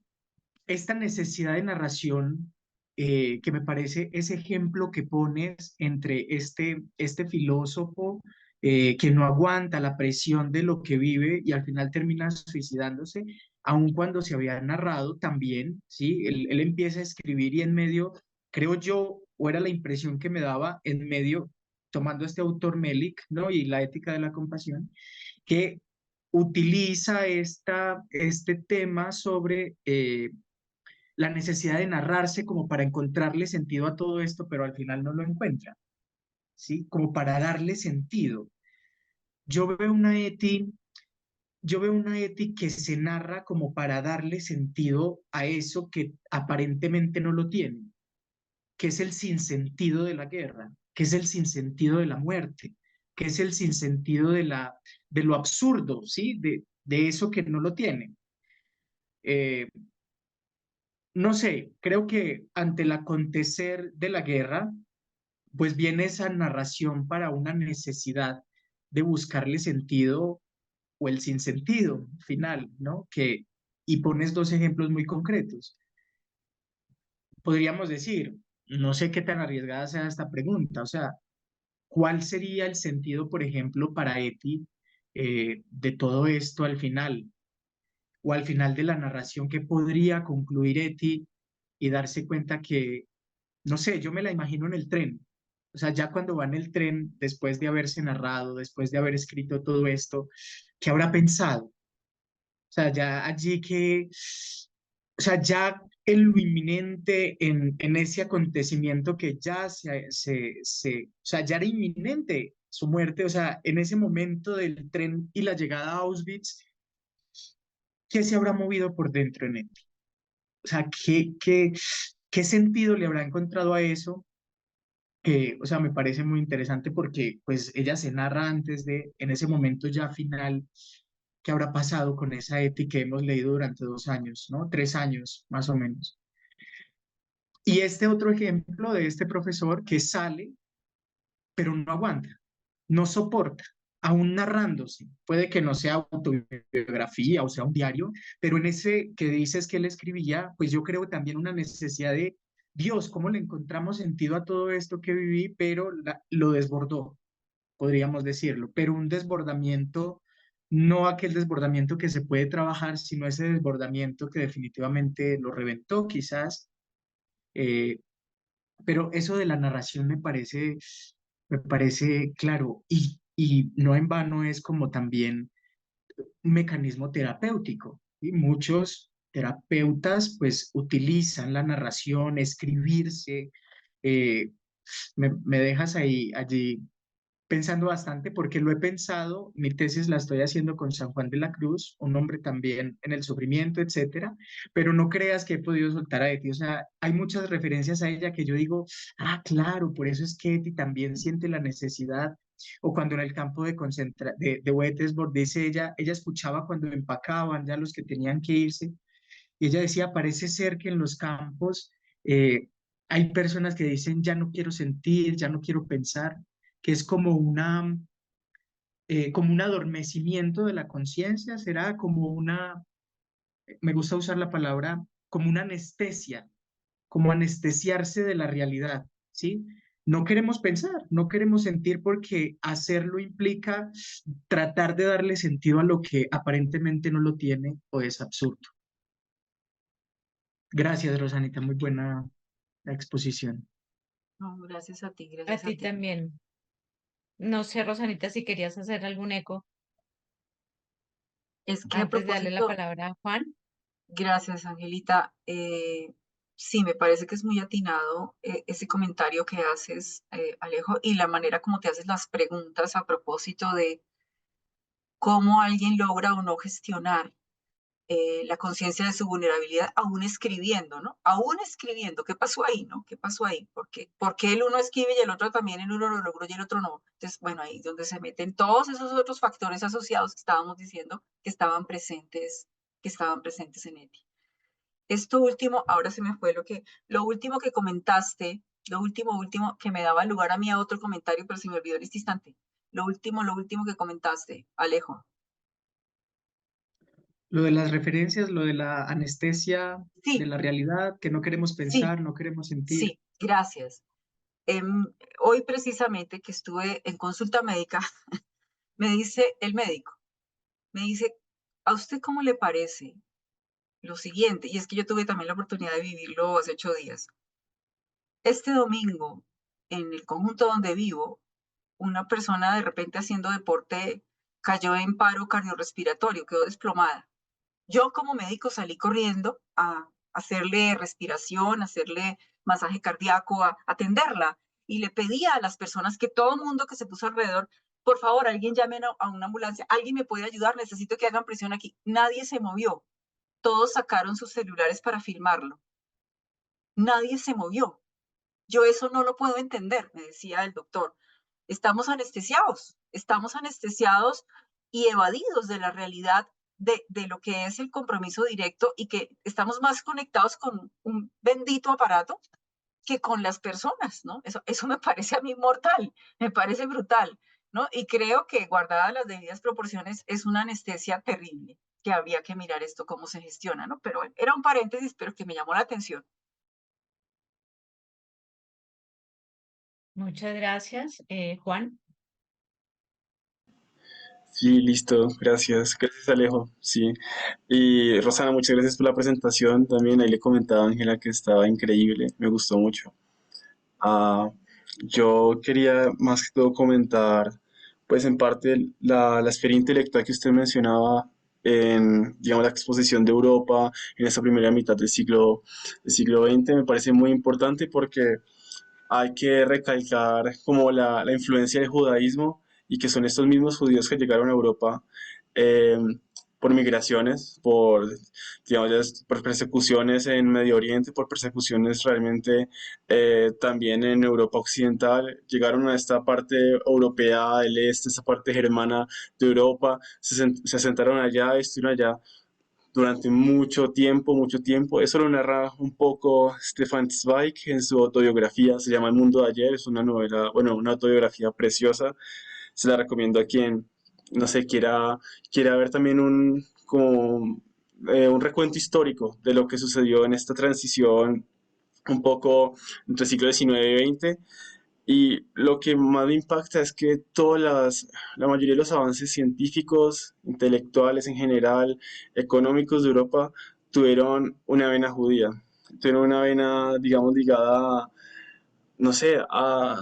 esta necesidad de narración, que me parece ese ejemplo que pones entre este filósofo que no aguanta la presión de lo que vive y al final termina suicidándose, aun cuando se había narrado también, ¿sí? Él empieza a escribir y en medio, creo yo, o era la impresión que me daba, en medio, tomando este autor Melik, ¿no? Y la ética de la compasión, que utiliza este tema sobre la necesidad de narrarse como para encontrarle sentido a todo esto, pero al final no lo encuentra, ¿sí? Como para darle sentido. Yo veo una Eti, yo veo una Eti que se narra como para darle sentido a eso que aparentemente no lo tiene, que es el sinsentido de la guerra, que es el sinsentido de la muerte, que es el sinsentido de lo absurdo, ¿sí? De eso que no lo tiene. Eh, no sé, creo que ante el acontecer de la guerra, pues viene esa narración para una necesidad de buscarle sentido o el sinsentido final, ¿no? Y pones dos ejemplos muy concretos. Podríamos decir, no sé qué tan arriesgada sea esta pregunta, o sea, ¿cuál sería el sentido, por ejemplo, para Eti de todo esto al final? O al final de la narración que podría concluir Eti y darse cuenta que, no sé, yo me la imagino en el tren. O sea, ya cuando va en el tren, después de haberse narrado, después de haber escrito todo esto, ¿qué habrá pensado? O sea, ya allí que, o sea, ya en lo inminente, en ese acontecimiento que ya o sea, ya era inminente su muerte, o sea, en ese momento del tren y la llegada a Auschwitz, ¿qué se habrá movido por dentro en él? O sea, qué sentido le habrá encontrado a eso? O sea, me parece muy interesante porque pues ella se narra antes de, en ese momento ya final, qué habrá pasado con esa Eti que hemos leído durante 2 años, ¿no? 3 años, más o menos. Y este otro ejemplo de este profesor que sale, pero no aguanta, no soporta, aún narrándose. Puede que no sea autobiografía o sea un diario, pero en ese que dices que él escribía, pues yo creo también una necesidad de Dios, ¿cómo le encontramos sentido a todo esto que viví? Pero lo desbordó, podríamos decirlo, pero un desbordamiento, no aquel desbordamiento que se puede trabajar, sino ese desbordamiento que definitivamente lo reventó quizás. eh, pero eso de la narración me parece claro y no en vano es como también un mecanismo terapéutico. Y muchos terapeutas pues utilizan la narración, escribirse. eh, me dejas ahí, allí pensando bastante porque lo he pensado, mi tesis la estoy haciendo con San Juan de la Cruz, un hombre también en el sufrimiento, etcétera, pero no creas que he podido soltar a Eti, o sea, hay muchas referencias a ella que yo digo, ah, claro, por eso es que Eti también siente la necesidad, o cuando en el campo de Wetesborg, dice ella escuchaba cuando empacaban ya los que tenían que irse, y ella decía, parece ser que en los campos hay personas que dicen, ya no quiero sentir, ya no quiero pensar, que es como un adormecimiento de la conciencia, será como me gusta usar la palabra como una anestesia, como anestesiarse de la realidad, ¿sí? No queremos pensar, no queremos sentir porque hacerlo implica tratar de darle sentido a lo que aparentemente no lo tiene o es absurdo. Gracias, Rosanita, muy buena la exposición. No, gracias a ti, A gracias a ti ti. también. No sé, Rosanita, si querías hacer algún eco Es que a antes de darle la propósito, palabra a Juan. gracias, Angelita. Sí, me parece que es muy atinado ese comentario que haces, Alejo, y la manera como te haces las preguntas a propósito de cómo alguien logra o no gestionar la conciencia de su vulnerabilidad, aún escribiendo, ¿no? Aún escribiendo, ¿qué pasó ahí, no? ¿Qué pasó ahí? ¿Por qué el uno escribe y el otro también, el uno lo logró y el otro no? Entonces, bueno, ahí es donde se meten todos esos otros factores asociados que estábamos diciendo que estaban presentes en Eti. Esto último, ahora se me fue lo último que comentaste, último, que me daba lugar a mí a otro comentario, pero se me olvidó en este instante. Lo último que comentaste, Alejo. Lo de las referencias, lo de la anestesia de Sí, la realidad, que no queremos sí, pensar, no queremos sentir. sí, gracias. Hoy precisamente que estuve en consulta médica, me dice el médico, me dice, ¿a usted cómo le parece lo siguiente? Y es que yo tuve también la oportunidad de vivirlo hace 8 días. Este domingo, en el conjunto donde vivo, una persona de repente haciendo deporte cayó en paro cardiorrespiratorio, quedó desplomada. Yo como médico salí corriendo a hacerle respiración, a hacerle masaje cardíaco, a atenderla. Y le pedía a las personas que todo el mundo que se puso alrededor, por favor, alguien llame a una ambulancia, alguien me puede ayudar, necesito que hagan presión aquí. Nadie se movió. Todos sacaron sus celulares para filmarlo. Nadie se movió. Yo eso no lo puedo entender, me decía el doctor. Estamos anestesiados y evadidos de la realidad de lo que es el compromiso directo y que estamos más conectados con un bendito aparato que con las personas, ¿no? Eso me parece a mí mortal, me parece brutal, ¿no? Y creo que guardadas las debidas proporciones es una anestesia terrible, que habría que mirar esto cómo se gestiona, ¿no? Pero era un paréntesis, pero que me llamó la atención. Muchas gracias, Juan. Sí, listo, gracias. Gracias, Alejo. Sí. Y Rosana, muchas gracias por la presentación. También ahí le comentaba a Ángela que estaba increíble, me gustó mucho. Ah, yo quería más que todo comentar, pues en parte la esfera intelectual que usted mencionaba en, digamos, la exposición de Europa en esa primera mitad del siglo XX me parece muy importante porque hay que recalcar como la influencia del judaísmo y que son estos mismos judíos que llegaron a Europa eh, por migraciones, digamos, por persecuciones en Medio Oriente, por persecuciones realmente también en Europa Occidental. Llegaron a esta parte europea del este, esta parte germana de Europa, se asentaron allá, estuvieron allá durante mucho tiempo, mucho tiempo. Eso lo narra un poco Stefan Zweig en su autobiografía, se llama El mundo de ayer, es una novela, bueno, una autobiografía preciosa, se la recomiendo a quien, no sé, quiera ver también como, un recuento histórico de lo que sucedió en esta transición un poco entre el siglo XIX y XX. Y lo que más me impacta es que la mayoría de los avances científicos, intelectuales en general, económicos de Europa, tuvieron una vena judía, tuvieron una vena, digamos, ligada, no sé, a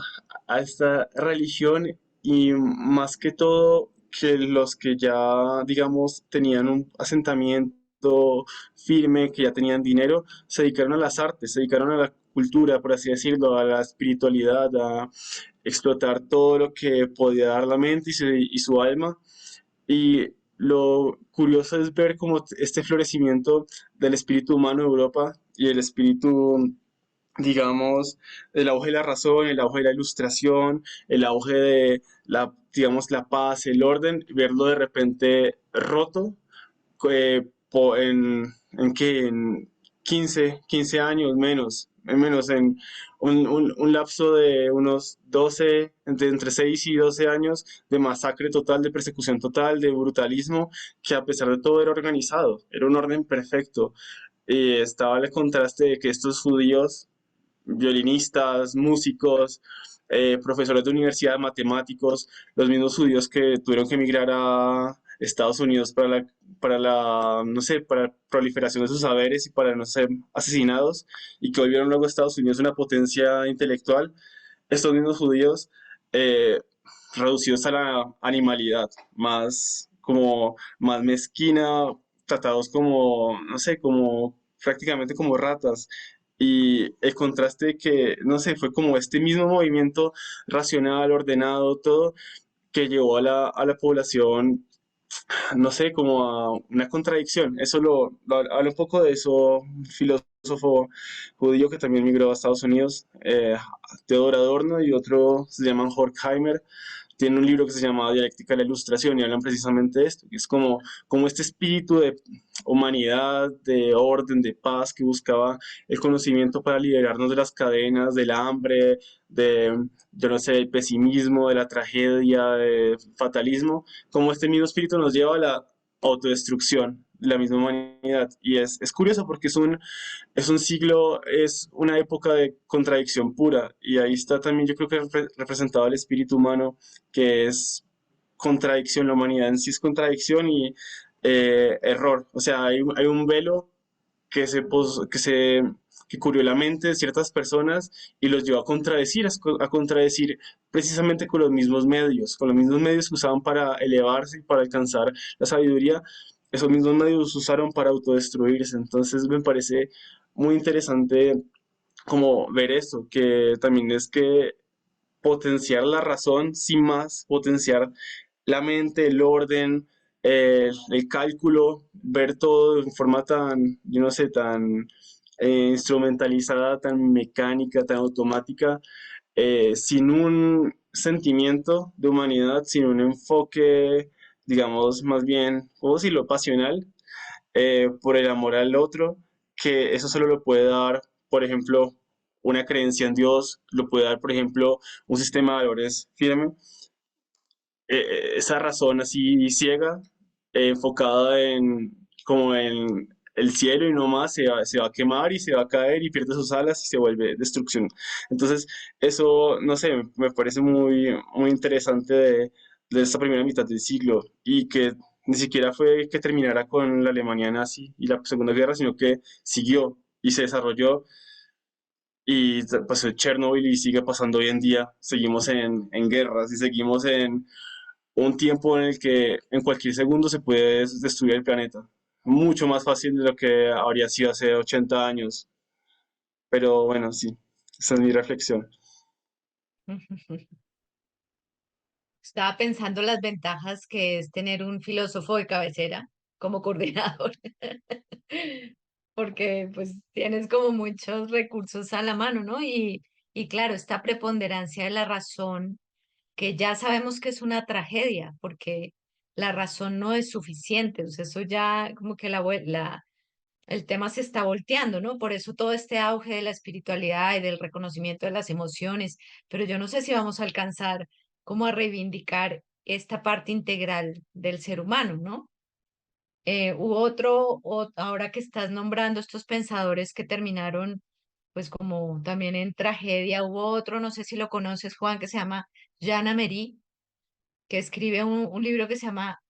esta religión y más que todo que los que ya, digamos, tenían un asentamiento firme, que ya tenían dinero, se dedicaron a las artes, se dedicaron a la cultura, por así decirlo, a la espiritualidad, a explotar todo lo que podía dar la mente y su alma. Y lo curioso es ver cómo este florecimiento del espíritu humano en Europa y el espíritu, digamos, el auge de la razón, el auge de la ilustración, el auge de digamos, la paz, el orden, verlo de repente roto en 15 años menos. en menos, en un lapso de unos 12, entre 6 y 12 años de masacre total, de persecución total, de brutalismo, que a pesar de todo era organizado, era un orden perfecto. Y estaba el contraste de que estos judíos, violinistas, músicos, profesores de universidad, matemáticos, los mismos judíos que tuvieron que emigrar a Estados Unidos no sé, para la proliferación de sus saberes y para no ser asesinados, y que volvieron luego a Estados Unidos una potencia intelectual, estos mismos judíos eh, reducidos a la animalidad, más mezquina, tratados como, no sé, como prácticamente como ratas. Y el contraste de que, no sé, fue como este mismo movimiento racional, ordenado, todo, que llevó a la población, no sé, como a una contradicción. Eso habla un poco de eso, un filósofo judío que también migró a Estados Unidos, Theodor Adorno, y otro se llama Horkheimer. Tiene un libro que se llama Dialéctica de la Ilustración y hablan precisamente de esto, que es como este espíritu de humanidad, de orden, de paz, que buscaba el conocimiento para liberarnos de las cadenas, del hambre, yo no sé, del pesimismo, de la tragedia, del fatalismo, como este mismo espíritu nos lleva a la autodestrucción de la misma humanidad. Y es curioso porque es un siglo, es una época de contradicción pura, y ahí está también, yo creo que representado el espíritu humano, que es contradicción. La humanidad en sí es contradicción y error. O sea, hay un velo que que cubrió la mente de ciertas personas y los llevó a contradecir, a contradecir precisamente con los mismos medios que usaban para elevarse y para alcanzar la sabiduría. Esos mismos medios usaron para autodestruirse. Entonces me parece muy interesante como ver esto, que también es que potenciar la razón sin más, potenciar la mente, el orden, el cálculo, ver todo en forma tan, yo no sé, tan instrumentalizada, tan mecánica, tan automática, sin un sentimiento de humanidad, sin un enfoque, digamos, más bien, ¿cómo decirlo?, pasional, por el amor al otro, que eso solo lo puede dar, por ejemplo, una creencia en Dios, lo puede dar, por ejemplo, un sistema de valores firme. Esa razón así ciega, enfocada como en el cielo y no más, se va a quemar y se va a caer y pierde sus alas y se vuelve destrucción. Entonces, eso, no sé, me parece muy interesante de esta primera mitad del siglo, y que ni siquiera fue que terminara con la Alemania nazi y la Segunda Guerra, sino que siguió y se desarrolló, y pasó Chernobyl y sigue pasando hoy en día. Seguimos en guerras y seguimos en un tiempo en el que en cualquier segundo se puede destruir el planeta. Mucho más fácil de lo que habría sido hace 80 años. Pero bueno, sí, esa es mi reflexión. Estaba pensando las ventajas que es tener un filósofo de cabecera como coordinador, porque pues tienes como muchos recursos a la mano, ¿no? Y claro, esta preponderancia de la razón, que ya sabemos que es una tragedia, porque la razón no es suficiente, o sea, eso ya como que el tema se está volteando, ¿no? Por eso todo este auge de la espiritualidad y del reconocimiento de las emociones, pero yo no sé si vamos a alcanzar como a reivindicar esta parte integral del ser humano, ¿no? Hubo ahora que estás nombrando estos pensadores que terminaron pues como también en tragedia, hubo otro, no sé si lo conoces, Juan, que se llama Jean Amery, que escribe un libro que se llama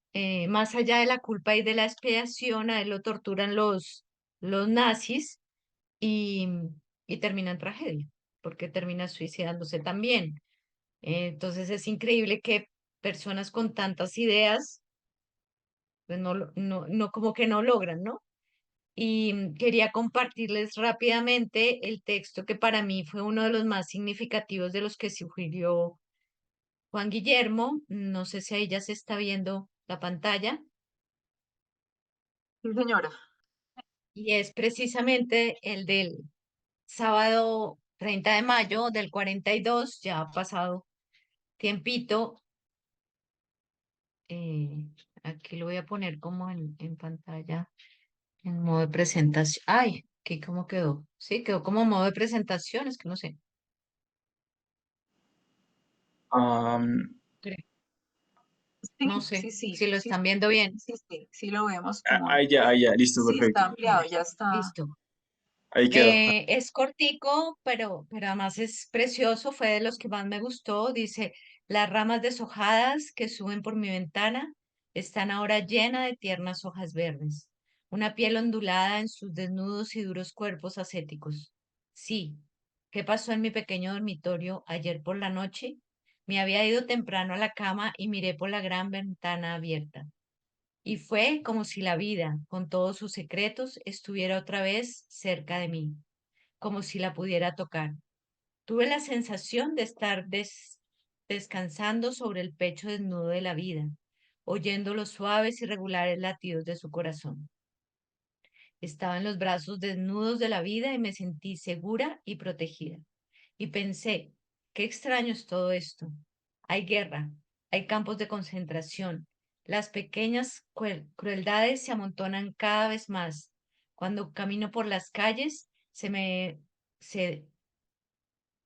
Más allá de la culpa y de la expiación. A él lo torturan los nazis y, y termina en tragedia, porque termina suicidándose también. Entonces es increíble que personas con tantas ideas, pues no como que no logran, ¿no? Y quería compartirles rápidamente el texto que para mí fue uno de los más significativos de los que sugirió Juan Guillermo. No sé si ahí ya se está viendo la pantalla. Sí, señora. Y es precisamente el del sábado 30 de mayo del 42. Ya ha pasado tiempito. Eh, Aquí lo voy a poner como en pantalla En modo de presentación. Ay, ¿qué cómo quedó? Sí, quedó como modo de presentación, es que no sé. Am, Creo. No Sí, sé sí, sí, si lo sí, están viendo bien. sí, sí, sí lo vemos como, ahí ya, listo, sí, está perfecto. ampliado, ya está. Listo. Ahí quedó. Es cortico, pero además es precioso, fue de los que más me gustó. Dice, las ramas deshojadas que suben por mi ventana están ahora llenas de tiernas hojas verdes, una piel ondulada en sus desnudos y duros cuerpos ascéticos. Sí, ¿qué pasó en mi pequeño dormitorio ayer por la noche? Me había ido temprano a la cama y miré por la gran ventana abierta. Y fue como si la vida, con todos sus secretos, estuviera otra vez cerca de mí, como si la pudiera tocar. Tuve la sensación de estar descansando sobre el pecho desnudo de la vida, oyendo los suaves y regulares latidos de su corazón. Estaba en los brazos desnudos de la vida y me sentí segura y protegida. Y pensé, qué extraño es todo esto. Hay guerra, hay campos de concentración. Las pequeñas crueldades se amontonan cada vez más. Cuando camino por las calles, se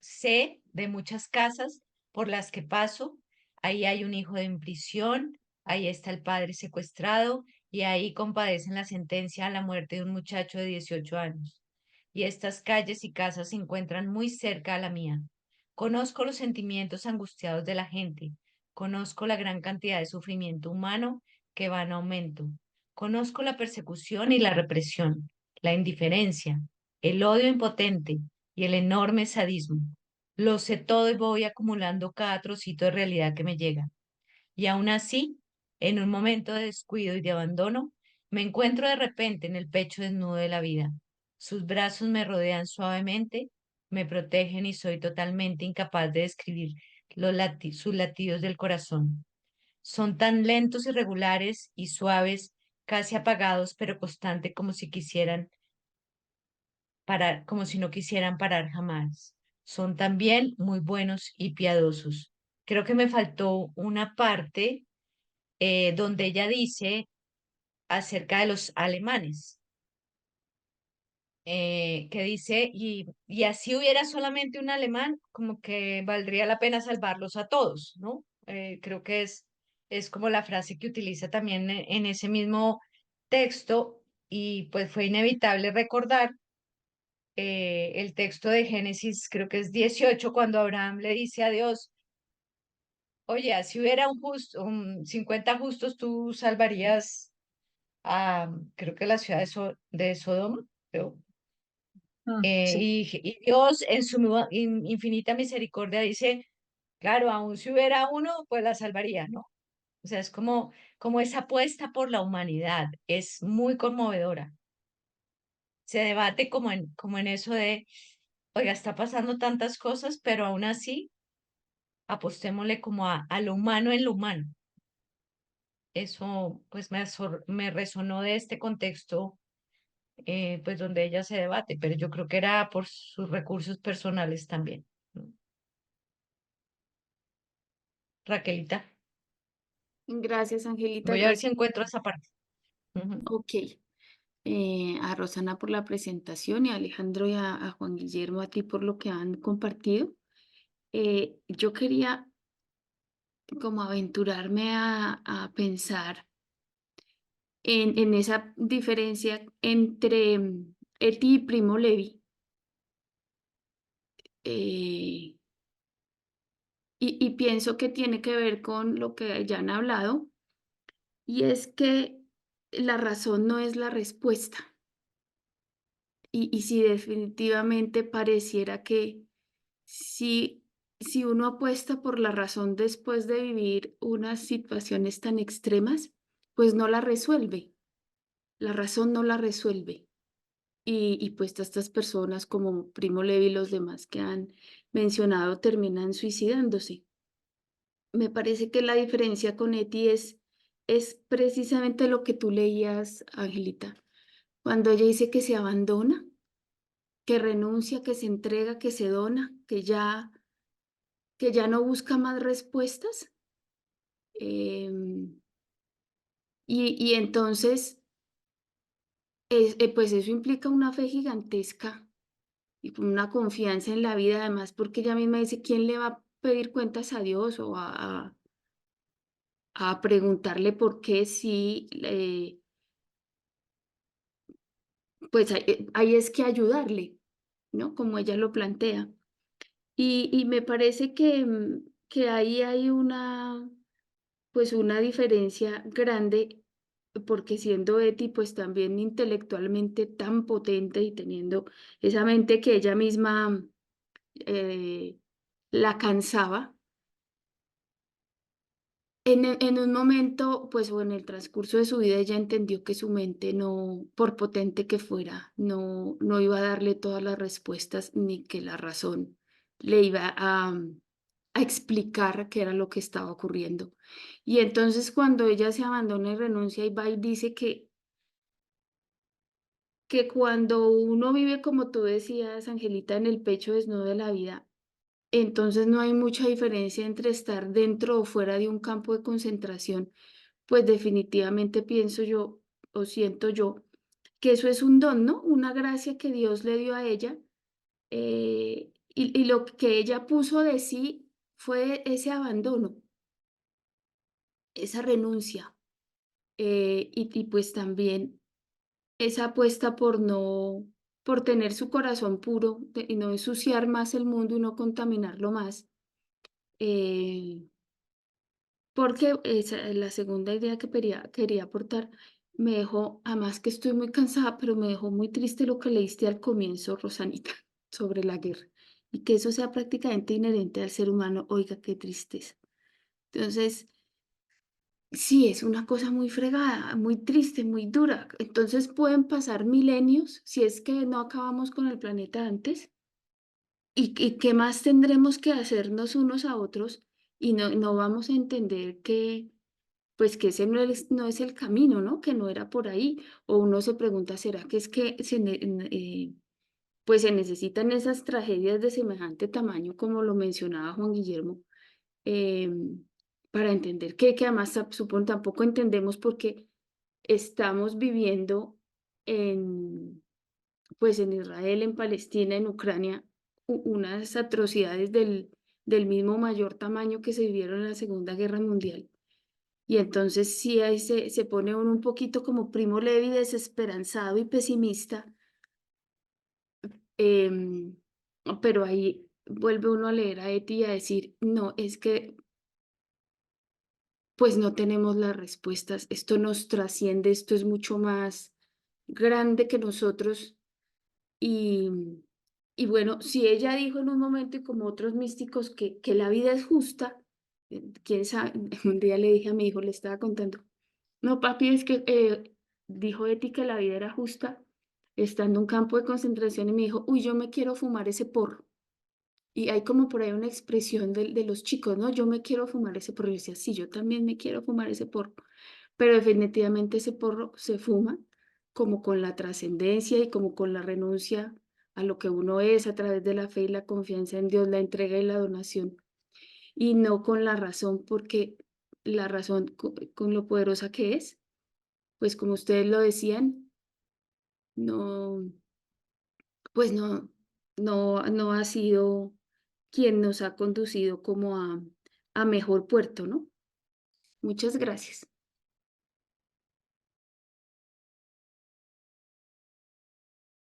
sé de muchas casas por las que paso, ahí hay un hijo en prisión, ahí está el padre secuestrado y ahí compadecen la sentencia a la muerte de un muchacho de 18 años. Y estas calles y casas se encuentran muy cerca a la mía. Conozco los sentimientos angustiados de la gente, conozco la gran cantidad de sufrimiento humano que va en aumento, conozco la persecución y la represión, la indiferencia, el odio impotente y el enorme sadismo. Lo sé todo y voy acumulando cada trocito de realidad que me llega. Y aún así, en un momento de descuido y de abandono, me encuentro de repente en el pecho desnudo de la vida. Sus brazos me rodean suavemente, me protegen y soy totalmente incapaz de describir sus latidos del corazón. Son tan lentos y regulares y suaves, casi apagados, pero constantes como si quisieran parar, como si no quisieran parar jamás. Son también muy buenos y piadosos. Creo que me faltó una parte donde ella dice acerca de los alemanes, que dice, y así hubiera solamente un alemán, como que valdría la pena salvarlos a todos, ¿no? Creo que es como la frase que utiliza también en ese mismo texto y pues fue inevitable recordar el texto de Génesis, creo que es 18 cuando Abraham le dice a Dios, oye, si hubiera un 50 justos, tú salvarías a, creo que la ciudad de Sodoma. Creo. Sí. Y Dios en su infinita misericordia dice, claro, aún si hubiera uno, pues la salvaría, ¿no? O sea, es como esa apuesta por la humanidad, es muy conmovedora. Se debate como en eso de, oiga, está pasando tantas cosas, pero aún así apostémosle como a lo humano en lo humano. Eso pues me resonó de este contexto, pues donde ella se debate, pero yo creo que era por sus recursos personales también, ¿no? Raquelita, Gracias, Angelita. voy a ver si Gracias. encuentro esa parte. Ujú. Ok. A Rosana por la presentación y a Alejandro y a Juan Guillermo a ti por lo que han compartido. Yo quería como aventurarme a pensar en esa diferencia entre Eti y Primo Levi. eh, y pienso que tiene que ver con lo que ya han hablado, y es que la razón no es la respuesta. Y si definitivamente pareciera que si, si uno apuesta por la razón después de vivir unas situaciones tan extremas, pues no la resuelve, la razón no la resuelve. Y pues estas personas como Primo Levi y los demás que han mencionado terminan suicidándose. Me parece que la diferencia con Eti es precisamente lo que tú leías, Angelita, cuando ella dice que se abandona, que renuncia, que se entrega, que se dona, que ya no busca más respuestas. Y entonces pues eso implica una fe gigantesca y con una confianza en la vida, además, porque ella misma dice, ¿quién le va a pedir cuentas a Dios o a preguntarle por qué si, pues ahí es que ayudarle, ¿no? Como ella lo plantea. Y me parece que ahí hay pues una diferencia grande, porque siendo Eti, pues también intelectualmente tan potente y teniendo esa mente que ella misma eh, la cansaba, en un momento, pues, o en el transcurso de su vida, ella entendió que su mente no, por potente que fuera, no iba a darle todas las respuestas, ni que la razón le iba a explicar qué era lo que estaba ocurriendo. Y entonces, cuando ella se abandona y renuncia y va y dice que cuando uno vive, como tú decías, Angelita, en el pecho desnudo de la vida, entonces no hay mucha diferencia entre estar dentro o fuera de un campo de concentración. Pues definitivamente pienso yo, o siento yo, que eso es un don, ¿no? Una gracia que Dios le dio a ella, y lo que ella puso de sí fue ese abandono, esa renuncia, y pues también esa apuesta por tener su corazón puro y no ensuciar más el mundo y no contaminarlo más. eh, Porque esa es la segunda idea que quería aportar. Me dejó, además que estoy muy cansada, pero me dejó muy triste lo que leíste al comienzo, Rosanita, sobre la guerra. Y que eso sea prácticamente inherente al ser humano. Oiga, qué tristeza. Entonces, sí, es una cosa muy fregada, muy triste, muy dura. Entonces pueden pasar milenios si es que no acabamos con el planeta antes. ¿Y qué más tendremos que hacernos unos a otros? Y no vamos a entender que pues que ese no es el camino, ¿no? Que no era por ahí. O uno se pregunta, ¿será que es que pues se necesitan esas tragedias de semejante tamaño, como lo mencionaba Juan Guillermo, em, para entender que además supongo tampoco entendemos porque estamos viviendo en, pues en Israel, en Palestina, en Ucrania, unas atrocidades del mismo mayor tamaño que se vivieron en la Segunda Guerra Mundial. Y entonces sí, ahí se pone uno un poquito como Primo Levi, desesperanzado y pesimista, em, pero ahí vuelve uno a leer a Eti y a decir, no, es que pues no tenemos las respuestas, esto nos trasciende, esto es mucho más grande que nosotros. Y, y bueno, si ella dijo en un momento y como otros místicos que la vida es justa, quién sabe, un día le dije a mi hijo, le estaba contando. No, papi, es que dijo Eti que la vida era justa, estando en un campo de concentración y me dijo, uy, yo me quiero fumar ese porro. Y hay como por ahí una expresión de los chicos, ¿no? Yo me quiero fumar ese porro. Y yo decía, sí, yo también me quiero fumar ese porro. Pero definitivamente ese porro se fuma como con la trascendencia y como con la renuncia a lo que uno es a través de la fe y la confianza en Dios, la entrega y la donación. Y no con la razón, porque la razón con lo poderosa que es pues como ustedes lo decían, no, pues no ha sido quien nos ha conducido como a mejor puerto, ¿no? Muchas gracias.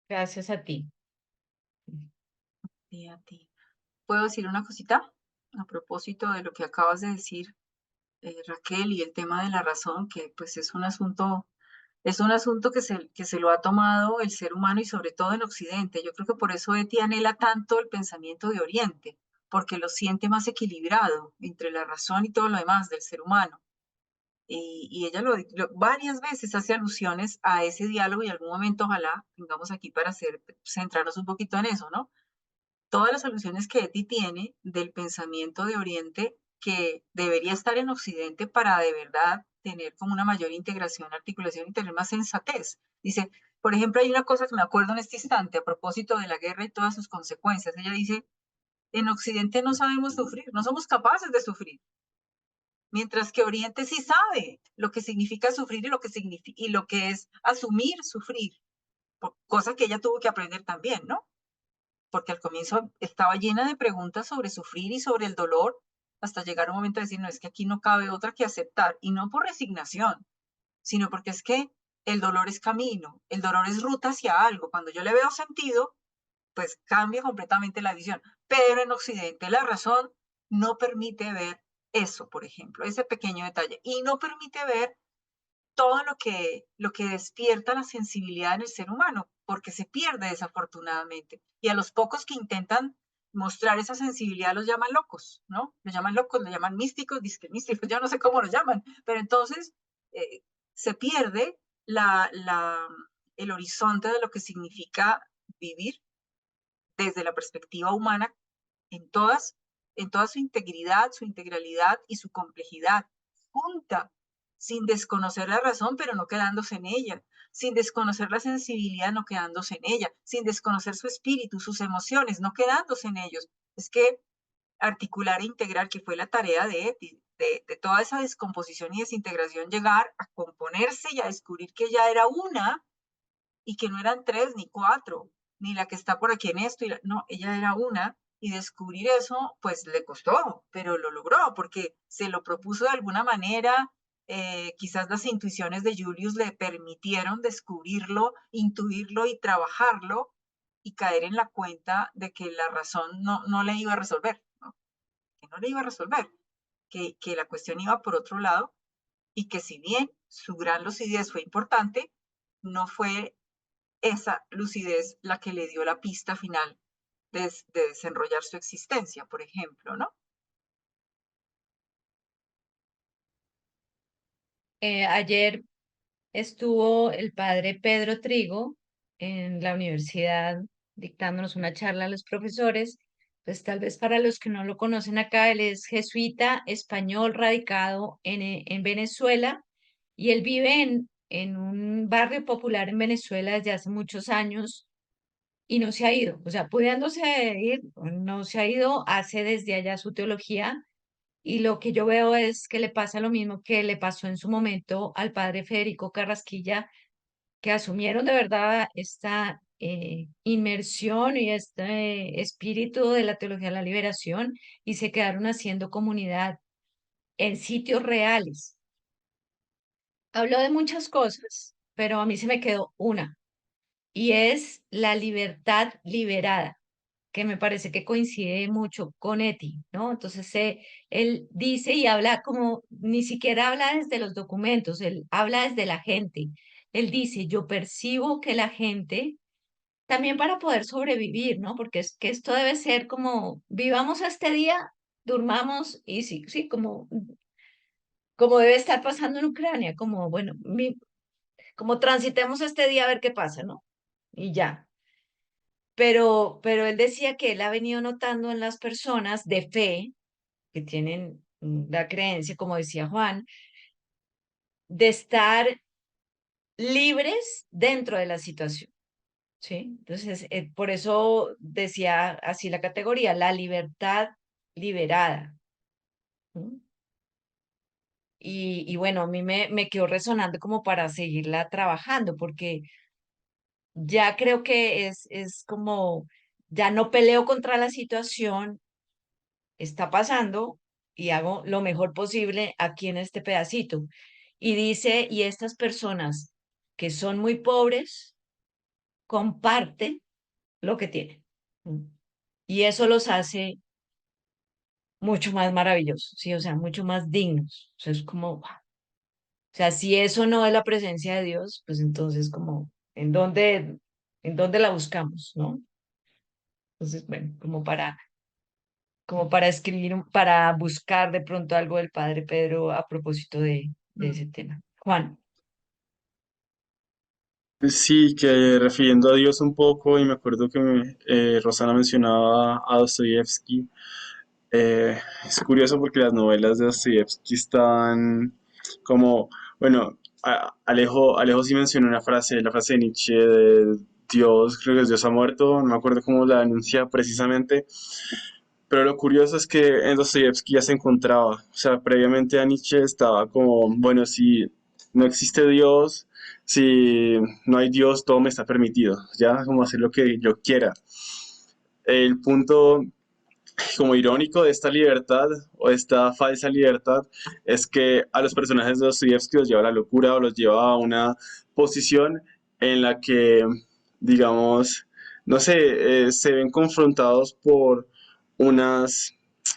Gracias a ti. Y a ti. ¿Puedo decir una cosita? A propósito de lo que acabas de decir, Raquel, y el tema de la razón, que pues es un asunto que se lo ha tomado el ser humano y sobre todo en Occidente. Yo creo que por eso Eti anhela tanto el pensamiento de Oriente, porque lo siente más equilibrado entre la razón y todo lo demás del ser humano. Y ella varias veces hace alusiones a ese diálogo y en algún momento ojalá tengamos aquí para centrarnos un poquito en eso, ¿no? Todas las alusiones que Eti tiene del pensamiento de Oriente que debería estar en Occidente para de verdad tener como una mayor integración, articulación y tener más sensatez. Dice, por ejemplo, hay una cosa que me acuerdo en este instante a propósito de la guerra y todas sus consecuencias. Ella dice, en Occidente no sabemos sufrir, no somos capaces de sufrir, mientras que Oriente sí sabe lo que significa sufrir y lo que es asumir sufrir. cosa que ella tuvo que aprender también, ¿no? Porque al comienzo estaba llena de preguntas sobre sufrir y sobre el dolor, hasta llegar un momento de decir, no, es que aquí no cabe otra que aceptar, y no por resignación, sino porque es que el dolor es camino, el dolor es ruta hacia algo. Cuando yo le veo sentido, pues cambia completamente la visión. Pero en Occidente la razón no permite ver eso, por ejemplo, ese pequeño detalle, y no permite ver todo lo que despierta la sensibilidad en el ser humano, porque se pierde desafortunadamente. Y a los pocos que intentan mostrar esa sensibilidad los llaman locos, ¿no? Los llaman locos, los llaman místicos, disque místicos, yo no sé cómo los llaman, pero entonces eh, se pierde el horizonte de lo que significa vivir desde la perspectiva humana en toda su integridad, su integralidad y su complejidad, junta, sin desconocer la razón, pero no quedándose en ella, sin desconocer la sensibilidad, no quedándose en ella, sin desconocer su espíritu, sus emociones, no quedándose en ellos. Es que articular e integrar, que fue la tarea de Eti, de toda esa descomposición y desintegración, llegar a componerse y a descubrir que ya era una y que no eran tres ni cuatro, ni la que está por aquí en esto, no, ella era una, y descubrir eso, pues le costó, pero lo logró, porque se lo propuso de alguna manera, quizás las intuiciones de Julius le permitieron descubrirlo, intuirlo y trabajarlo, y caer en la cuenta de que la razón no le iba a resolver, ¿no? Que no le iba a resolver, que la cuestión iba por otro lado, y que si bien su gran lucidez fue importante, no fue esa lucidez la que le dio la pista final de desenrollar su existencia, por ejemplo, ¿no? Ayer estuvo el padre Pedro Trigo en la universidad dictándonos una charla a los profesores. Pues tal vez para los que no lo conocen acá, él es jesuita español radicado en Venezuela y él vive en un barrio popular en Venezuela desde hace muchos años y no se ha ido. O sea, pudiéndose ir, no se ha ido, hace desde allá su teología y lo que yo veo es que le pasa lo mismo que le pasó en su momento al padre Federico Carrasquilla, que asumieron de verdad esta inmersión y este espíritu de la teología de la liberación y se quedaron haciendo comunidad en sitios reales. Habló de muchas cosas, pero a mí se me quedó una, y es la libertad liberada, que me parece que coincide mucho con Eti, ¿no? Entonces, él dice y habla como, ni siquiera habla desde los documentos, él habla desde la gente. Él dice, yo percibo que la gente, también para poder sobrevivir, ¿no? Porque es que esto debe ser como, vivamos este día, durmamos y sí, sí, como debe estar pasando en Ucrania, como, bueno, como transitemos este día a ver qué pasa, ¿no? Y ya. Pero él decía que él ha venido notando en las personas de fe que tienen la creencia, como decía Juan, de estar libres dentro de la situación, ¿sí? Entonces, por eso decía así la categoría, la libertad liberada. ¿Mm? Y bueno, a mí me quedó resonando como para seguirla trabajando, porque ya creo que es como, ya no peleo contra la situación, está pasando y hago lo mejor posible aquí en este pedacito. Y dice, y estas personas que son muy pobres comparten lo que tienen. Mm. Y eso los hace mucho más maravillosos, ¿sí? O sea, mucho más dignos. O sea, es como, wow. O sea, si eso no es la presencia de Dios, pues entonces como, en dónde la buscamos, ¿no? Entonces, bueno, como para escribir, para buscar de pronto algo del Padre Pedro a propósito de Mm. ese tema. Juan, Sí, que refiriendo a Dios un poco, y me acuerdo que Rosana mencionaba a Dostoyevsky. Es curioso porque las novelas de Dostoyevsky están como, bueno, Alejo sí mencionó una frase, la frase de Nietzsche de Dios, creo que es Dios ha muerto, no me acuerdo cómo la anuncia precisamente, pero lo curioso es que en Dostoyevsky ya se encontraba, o sea, previamente a Nietzsche estaba como, bueno, sí, no existe Dios, si no hay Dios, todo me está permitido, ya como hacer lo que yo quiera. El punto como irónico de esta libertad o esta falsa libertad es que a los personajes de Dostoyevsky los lleva a la locura o los lleva a una posición en la que, digamos, no sé, se ven confrontados por unas,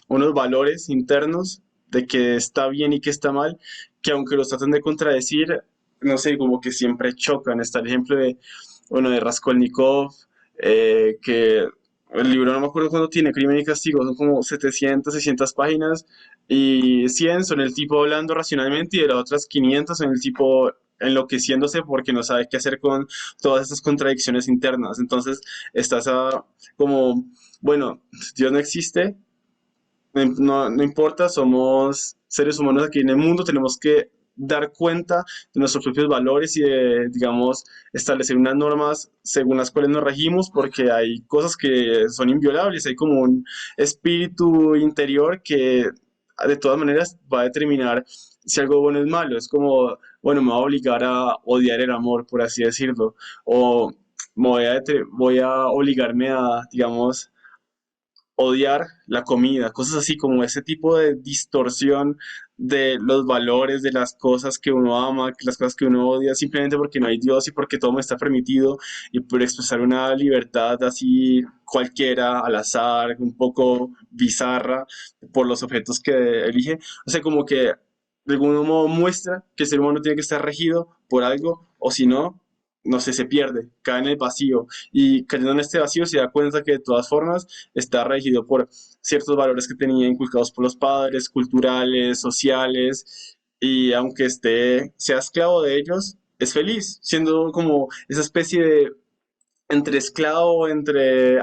unos valores internos de que está bien y que está mal, que aunque los tratan de contradecir, no sé, como que siempre chocan. Está el ejemplo de, bueno, de Raskolnikov, que el libro no me acuerdo cuánto tiene, Crimen y Castigo, son como 700, 600 páginas y 100 son el tipo hablando racionalmente y de las otras 500 son el tipo enloqueciéndose porque no sabe qué hacer con todas estas contradicciones internas. Entonces, estás como, bueno, Dios no existe, no, no importa, somos seres humanos aquí en el mundo, tenemos que dar cuenta de nuestros propios valores y de, digamos, establecer unas normas según las cuales nos regimos, porque hay cosas que son inviolables, hay como un espíritu interior que de todas maneras va a determinar si algo bueno es malo. Es como, bueno, me va a obligar a odiar el amor, por así decirlo, o voy a obligarme a, digamos, odiar la comida, cosas así como ese tipo de distorsión de los valores, de las cosas que uno ama, las cosas que uno odia, simplemente porque no hay Dios y porque todo me está permitido y por expresar una libertad así cualquiera, al azar, un poco bizarra, por los objetos que elige. O sea, como que de algún modo muestra que el ser humano tiene que estar regido por algo, o si no, no sé, se pierde, cae en el vacío y cayendo en este vacío se da cuenta que de todas formas está regido por ciertos valores que tenía inculcados por los padres, culturales, sociales, y aunque sea esclavo de ellos, es feliz, siendo como esa especie de entre esclavo, entre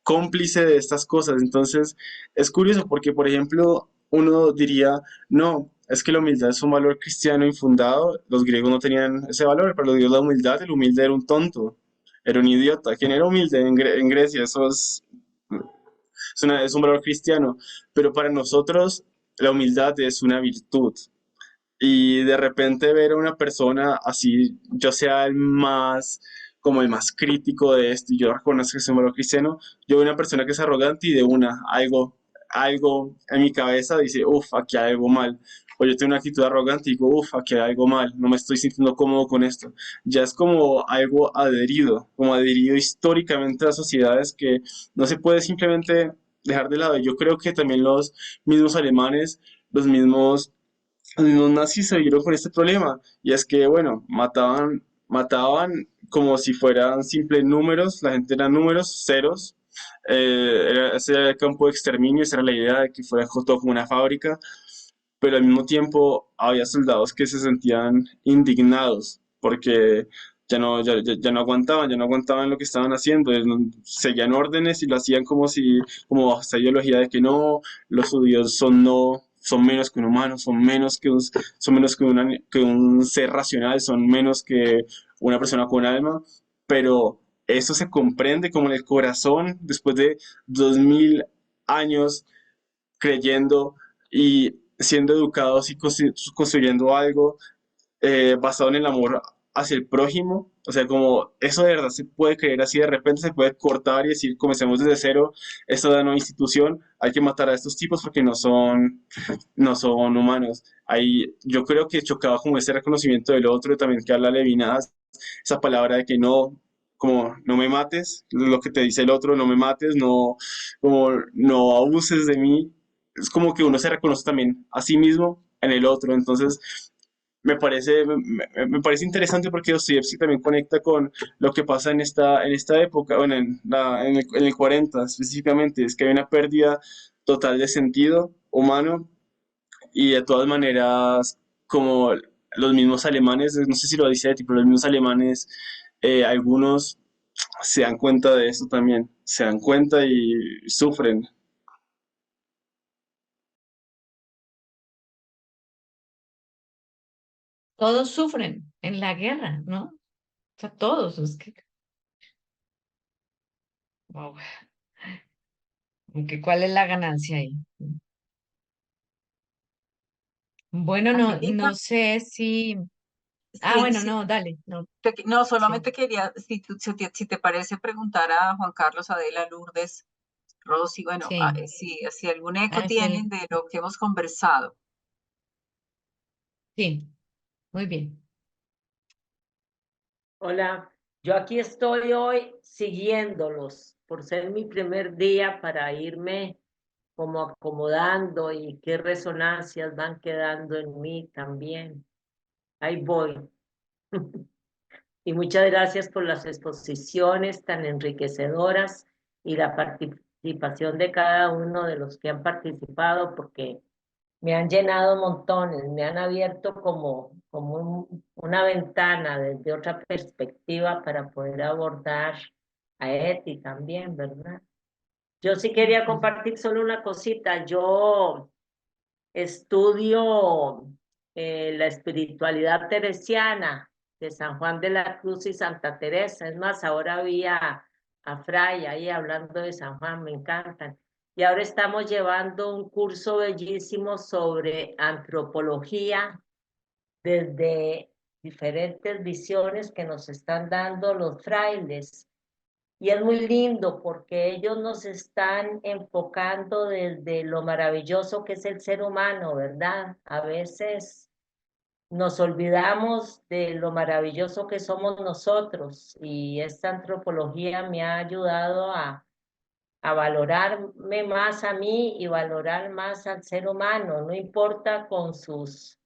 cómplice de estas cosas. Entonces, es curioso porque, por ejemplo, uno diría, no, es que la humildad es un valor cristiano infundado. Los griegos no tenían ese valor, pero los griegos la humildad, el humilde era un tonto, era un idiota. ¿Quién era humilde en Grecia? Eso es un valor cristiano, pero para nosotros la humildad es una virtud. Y de repente ver a una persona así, yo sea el más, como el más crítico de esto, y yo reconozco que soy un valor cristiano, yo veo una persona que es arrogante y de una, algo en mi cabeza dice, uff, aquí hay algo mal. O yo tengo una actitud arrogante y digo, uff, aquí hay algo mal, no me estoy sintiendo cómodo con esto. Ya es como algo adherido, como adherido históricamente a sociedades que no se puede simplemente dejar de lado. Yo creo que también los mismos alemanes, los mismos nazis se vieron con este problema, y es que, bueno, mataban como si fueran simples números, la gente eran números, ceros, ese era el campo de exterminio, esa era la idea de que fuera todo como una fábrica, pero al mismo tiempo había soldados que se sentían indignados porque ya no aguantaban lo que estaban haciendo, seguían órdenes y lo hacían como si, como bajo esta ideología de que no, los judíos son menos que un humano, son menos que un ser racional, son menos que una persona con alma, pero eso se comprende como en el corazón después de 2000 años creyendo y siendo educados y construyendo algo basado en el amor hacia el prójimo. O sea, como eso de verdad se puede creer así, de repente se puede cortar y decir, comencemos desde cero, esto da una institución, hay que matar a estos tipos porque no son humanos. Ahí yo creo que chocaba como ese reconocimiento del otro, y también que habla Levinas, esa palabra de que no, como no me mates, lo que te dice el otro, no me mates, no, como no abuses de mí. Es como que uno se reconoce también a sí mismo en el otro. Entonces, me parece interesante porque Dostoyevsky también conecta con lo que pasa en esta época, bueno, en el 40 específicamente, es que hay una pérdida total de sentido humano y de todas maneras, como los mismos alemanes, no sé si lo dice, pero los mismos alemanes, algunos se dan cuenta de eso también, se dan cuenta y sufren. Todos sufren en la guerra, ¿no? O sea, todos, es que, wow, ¿cuál es la ganancia ahí? Bueno, Así no, que no sé si Ah, Sí, bueno, sí, no, dale, no, no, sí, solamente quería, si te parece, preguntar a Juan Carlos, Adela, Lourdes, Rosy, bueno, sí, si algún eco ah, sí, tienen de lo que hemos conversado. sí, muy bien. Hola, yo aquí estoy hoy siguiéndolos por ser mi primer día para irme como acomodando y qué resonancias van quedando en mí también. Ahí voy. Y muchas gracias por las exposiciones tan enriquecedoras y la participación de cada uno de los que han participado, porque me han llenado montones, me han abierto como una ventana desde otra perspectiva para poder abordar a Eti también, ¿verdad? Yo sí quería Ujú. compartir solo una cosita. Yo estudio la espiritualidad teresiana de San Juan de la Cruz y Santa Teresa. Es más, ahora vi a Fray ahí hablando de San Juan, me encantan. Y ahora estamos llevando un curso bellísimo sobre antropología desde diferentes visiones que nos están dando los frailes. Y es muy lindo porque ellos nos están enfocando desde lo maravilloso que es el ser humano, ¿verdad? A veces nos olvidamos de lo maravilloso que somos nosotros y esta antropología me ha ayudado a valorarme más a mí y valorar más al ser humano, no importa con sus,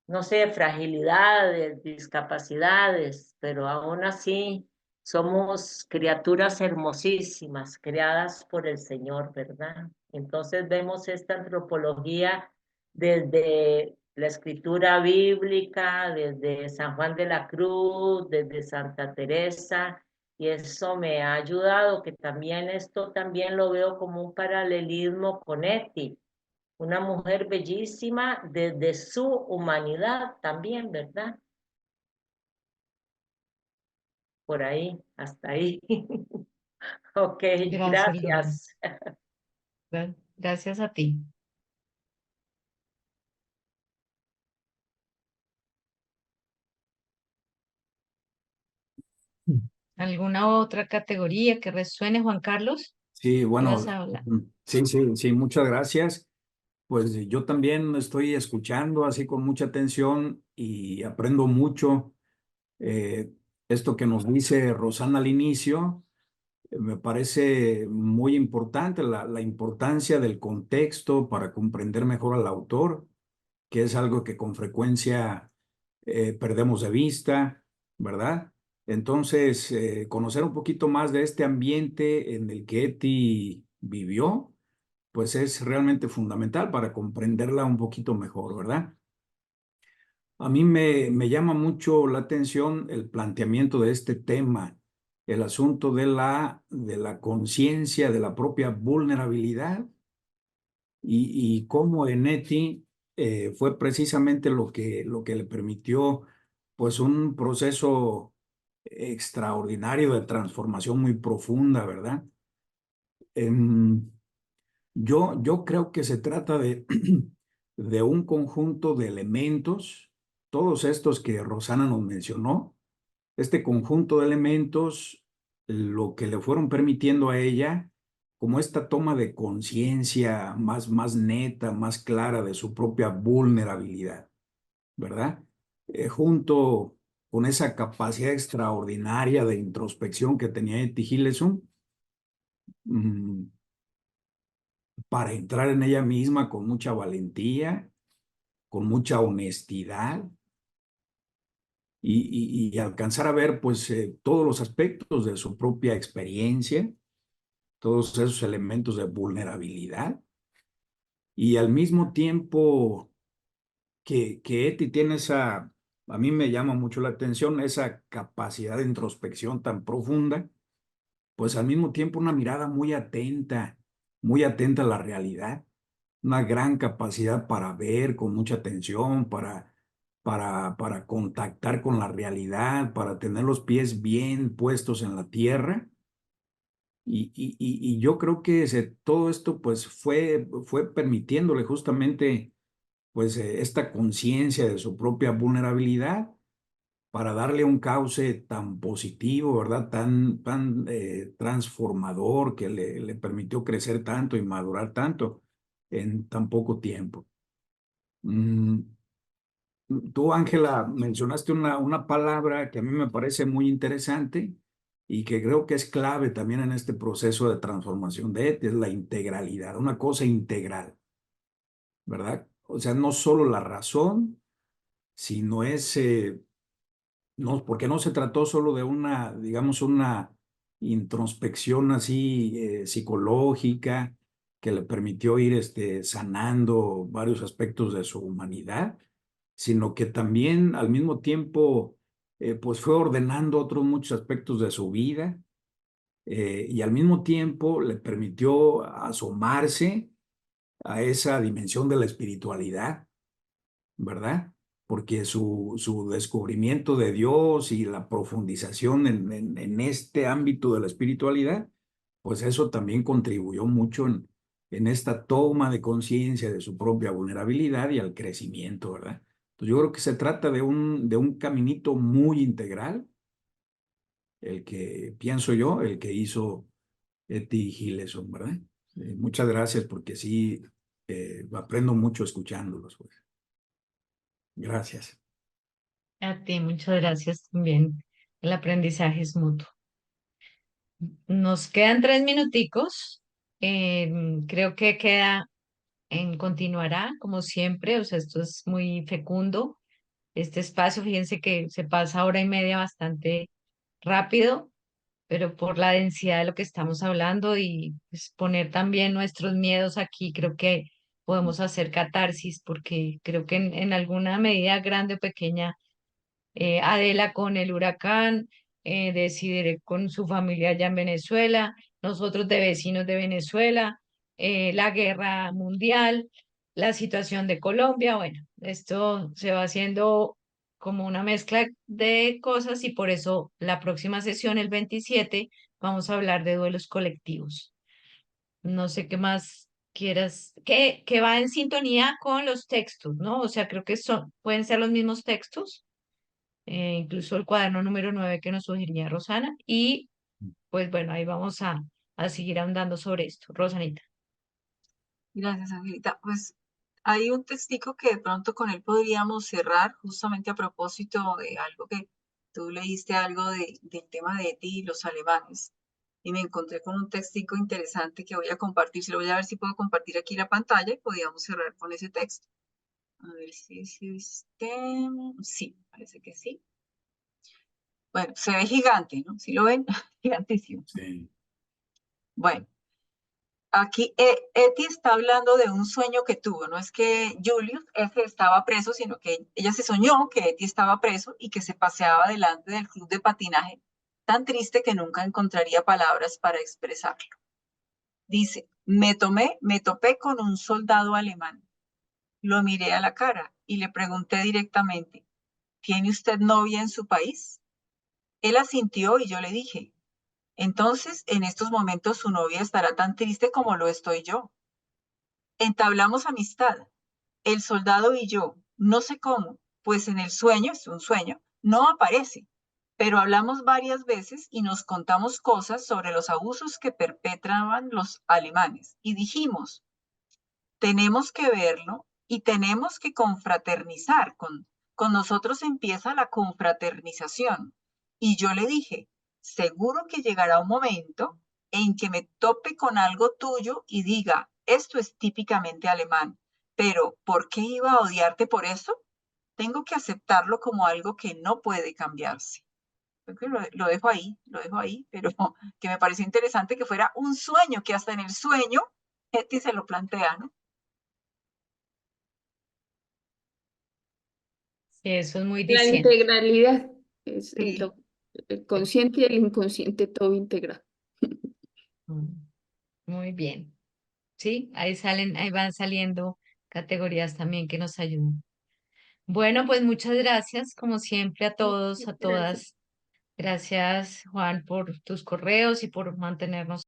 no sé, fragilidades, discapacidades, pero aún así somos criaturas hermosísimas, creadas por el Señor, ¿verdad? Entonces vemos esta antropología desde la escritura bíblica, desde San Juan de la Cruz, desde Santa Teresa, y eso me ha ayudado, que también esto también lo veo como un paralelismo con Eti, una mujer bellísima desde su humanidad también, ¿verdad? Por ahí, hasta ahí. Ok, Gracias, Lorena. gracias. Gracias a ti. ¿Alguna otra categoría que resuene, Juan Carlos? Sí, ¿Ibas bueno, a hablar? sí, sí, sí, muchas gracias. Pues yo también estoy escuchando así con mucha atención y aprendo mucho. Eh, Esto que nos dice Rosana al inicio, me parece muy importante, la importancia del contexto para comprender mejor al autor, que es algo que con frecuencia perdemos de vista, ¿verdad? Entonces, conocer un poquito más de este ambiente en el que Eti vivió, pues es realmente fundamental para comprenderla un poquito mejor, ¿verdad? A mí me llama mucho la atención el planteamiento de este tema, el asunto de la conciencia de la propia vulnerabilidad y cómo en Eti fue precisamente lo que le permitió pues un proceso extraordinario de transformación muy profunda, ¿verdad? Em, yo creo que se trata de un conjunto de elementos, todos estos que Rosana nos mencionó, este conjunto de elementos, lo que le fueron permitiendo a ella, como esta toma de conciencia más neta, más clara de su propia vulnerabilidad, ¿verdad? Junto con esa capacidad extraordinaria de introspección que tenía Etty Hillesum, mm, para entrar en ella misma con mucha valentía, con mucha honestidad y alcanzar a ver pues todos los aspectos de su propia experiencia, todos esos elementos de vulnerabilidad y al mismo tiempo que Eti tiene a mí me llama mucho la atención esa capacidad de introspección tan profunda, pues al mismo tiempo una mirada muy atenta a la realidad, una gran capacidad para ver con mucha atención, para contactar con la realidad, para tener los pies bien puestos en la tierra. Y yo creo que todo esto pues fue permitiéndole justamente pues esta conciencia de su propia vulnerabilidad para darle un cauce tan positivo, ¿verdad? Tan transformador que le permitió crecer tanto y madurar tanto en tan poco tiempo. Tú, Ángela, mencionaste una palabra que a mí me parece muy interesante y que creo que es clave también en este proceso de transformación de ETI, es la integralidad, una cosa integral, ¿verdad? O sea, no solo la razón, sino no, porque no se trató solo de una, digamos, una introspección así psicológica que le permitió ir sanando varios aspectos de su humanidad, sino que también al mismo tiempo pues fue ordenando otros muchos aspectos de su vida y al mismo tiempo le permitió asomarse a esa dimensión de la espiritualidad, ¿verdad? Porque su descubrimiento de Dios y la profundización en este ámbito de la espiritualidad, pues eso también contribuyó mucho en esta toma de conciencia de su propia vulnerabilidad y al crecimiento, ¿verdad? Entonces yo creo que se trata de un caminito muy integral, el que, pienso yo, el que hizo Etty Hillesum, ¿verdad? Muchas gracias porque sí, aprendo mucho escuchándolos, pues. Gracias. A ti, muchas gracias también. El aprendizaje es mutuo. Nos quedan 3 minuticos. Creo que queda en continuará, como siempre. O sea, esto es muy fecundo. Este espacio, fíjense que se pasa 1 hora y media bastante rápido, pero por la densidad de lo que estamos hablando y pues, poner también nuestros miedos aquí, creo que podemos hacer catarsis, porque creo que en alguna medida grande o pequeña, Adela con el huracán, Decidere con su familia allá en Venezuela, nosotros de vecinos de Venezuela, la guerra mundial, la situación de Colombia, bueno, esto se va haciendo como una mezcla de cosas y por eso la próxima sesión, el 27, vamos a hablar de duelos colectivos. No sé qué más quieras, que va en sintonía con los textos, ¿no? O sea, creo que pueden ser los mismos textos, incluso el cuaderno número 9 que nos sugería Rosana. Y pues bueno, ahí vamos a seguir ahondando sobre esto. Rosanita. Gracias, Angelita. Pues hay un textico que de pronto con él podríamos cerrar, justamente a propósito de algo que tú leíste, algo del tema de Eti y los alemanes. Y me encontré con un textico interesante que voy a compartir. Se lo voy a ver si puedo compartir aquí la pantalla y podríamos cerrar con ese texto. A ver si sí, parece que sí. Bueno, se ve gigante, ¿no? ¿Sí lo ven? Gigantísimo. Sí. Bueno, aquí Eti está hablando de un sueño que tuvo. No es que Julius ese estaba preso, sino que ella se soñó que Eti estaba preso y que se paseaba delante del club de patinaje, tan triste que nunca encontraría palabras para expresarlo. Dice, me topé con un soldado alemán. Lo miré a la cara y le pregunté directamente, ¿tiene usted novia en su país? Él asintió y yo le dije, entonces en estos momentos su novia estará tan triste como lo estoy yo. Entablamos amistad, el soldado y yo, no sé cómo, pues en el sueño, es un sueño, no aparece, pero hablamos varias veces y nos contamos cosas sobre los abusos que perpetraban los alemanes y dijimos, tenemos que verlo y tenemos que confraternizar. Con nosotros empieza la confraternización. Y yo le dije, seguro que llegará un momento en que me tope con algo tuyo y diga, esto es típicamente alemán, pero ¿por qué iba a odiarte por eso? Tengo que aceptarlo como algo que no puede cambiarse. Creo que lo dejo ahí, pero que me pareció interesante que fuera un sueño, que hasta en el sueño Hetty se lo plantea, ¿no? Sí, eso es muy La diciente. integralidad es Sí. el consciente y el inconsciente todo integrado. Muy bien. Sí, ahí van saliendo categorías también que nos ayudan. Bueno, pues muchas gracias, como siempre, a todos, a Gracias. todas. Gracias, Juan, por tus correos y por mantenernos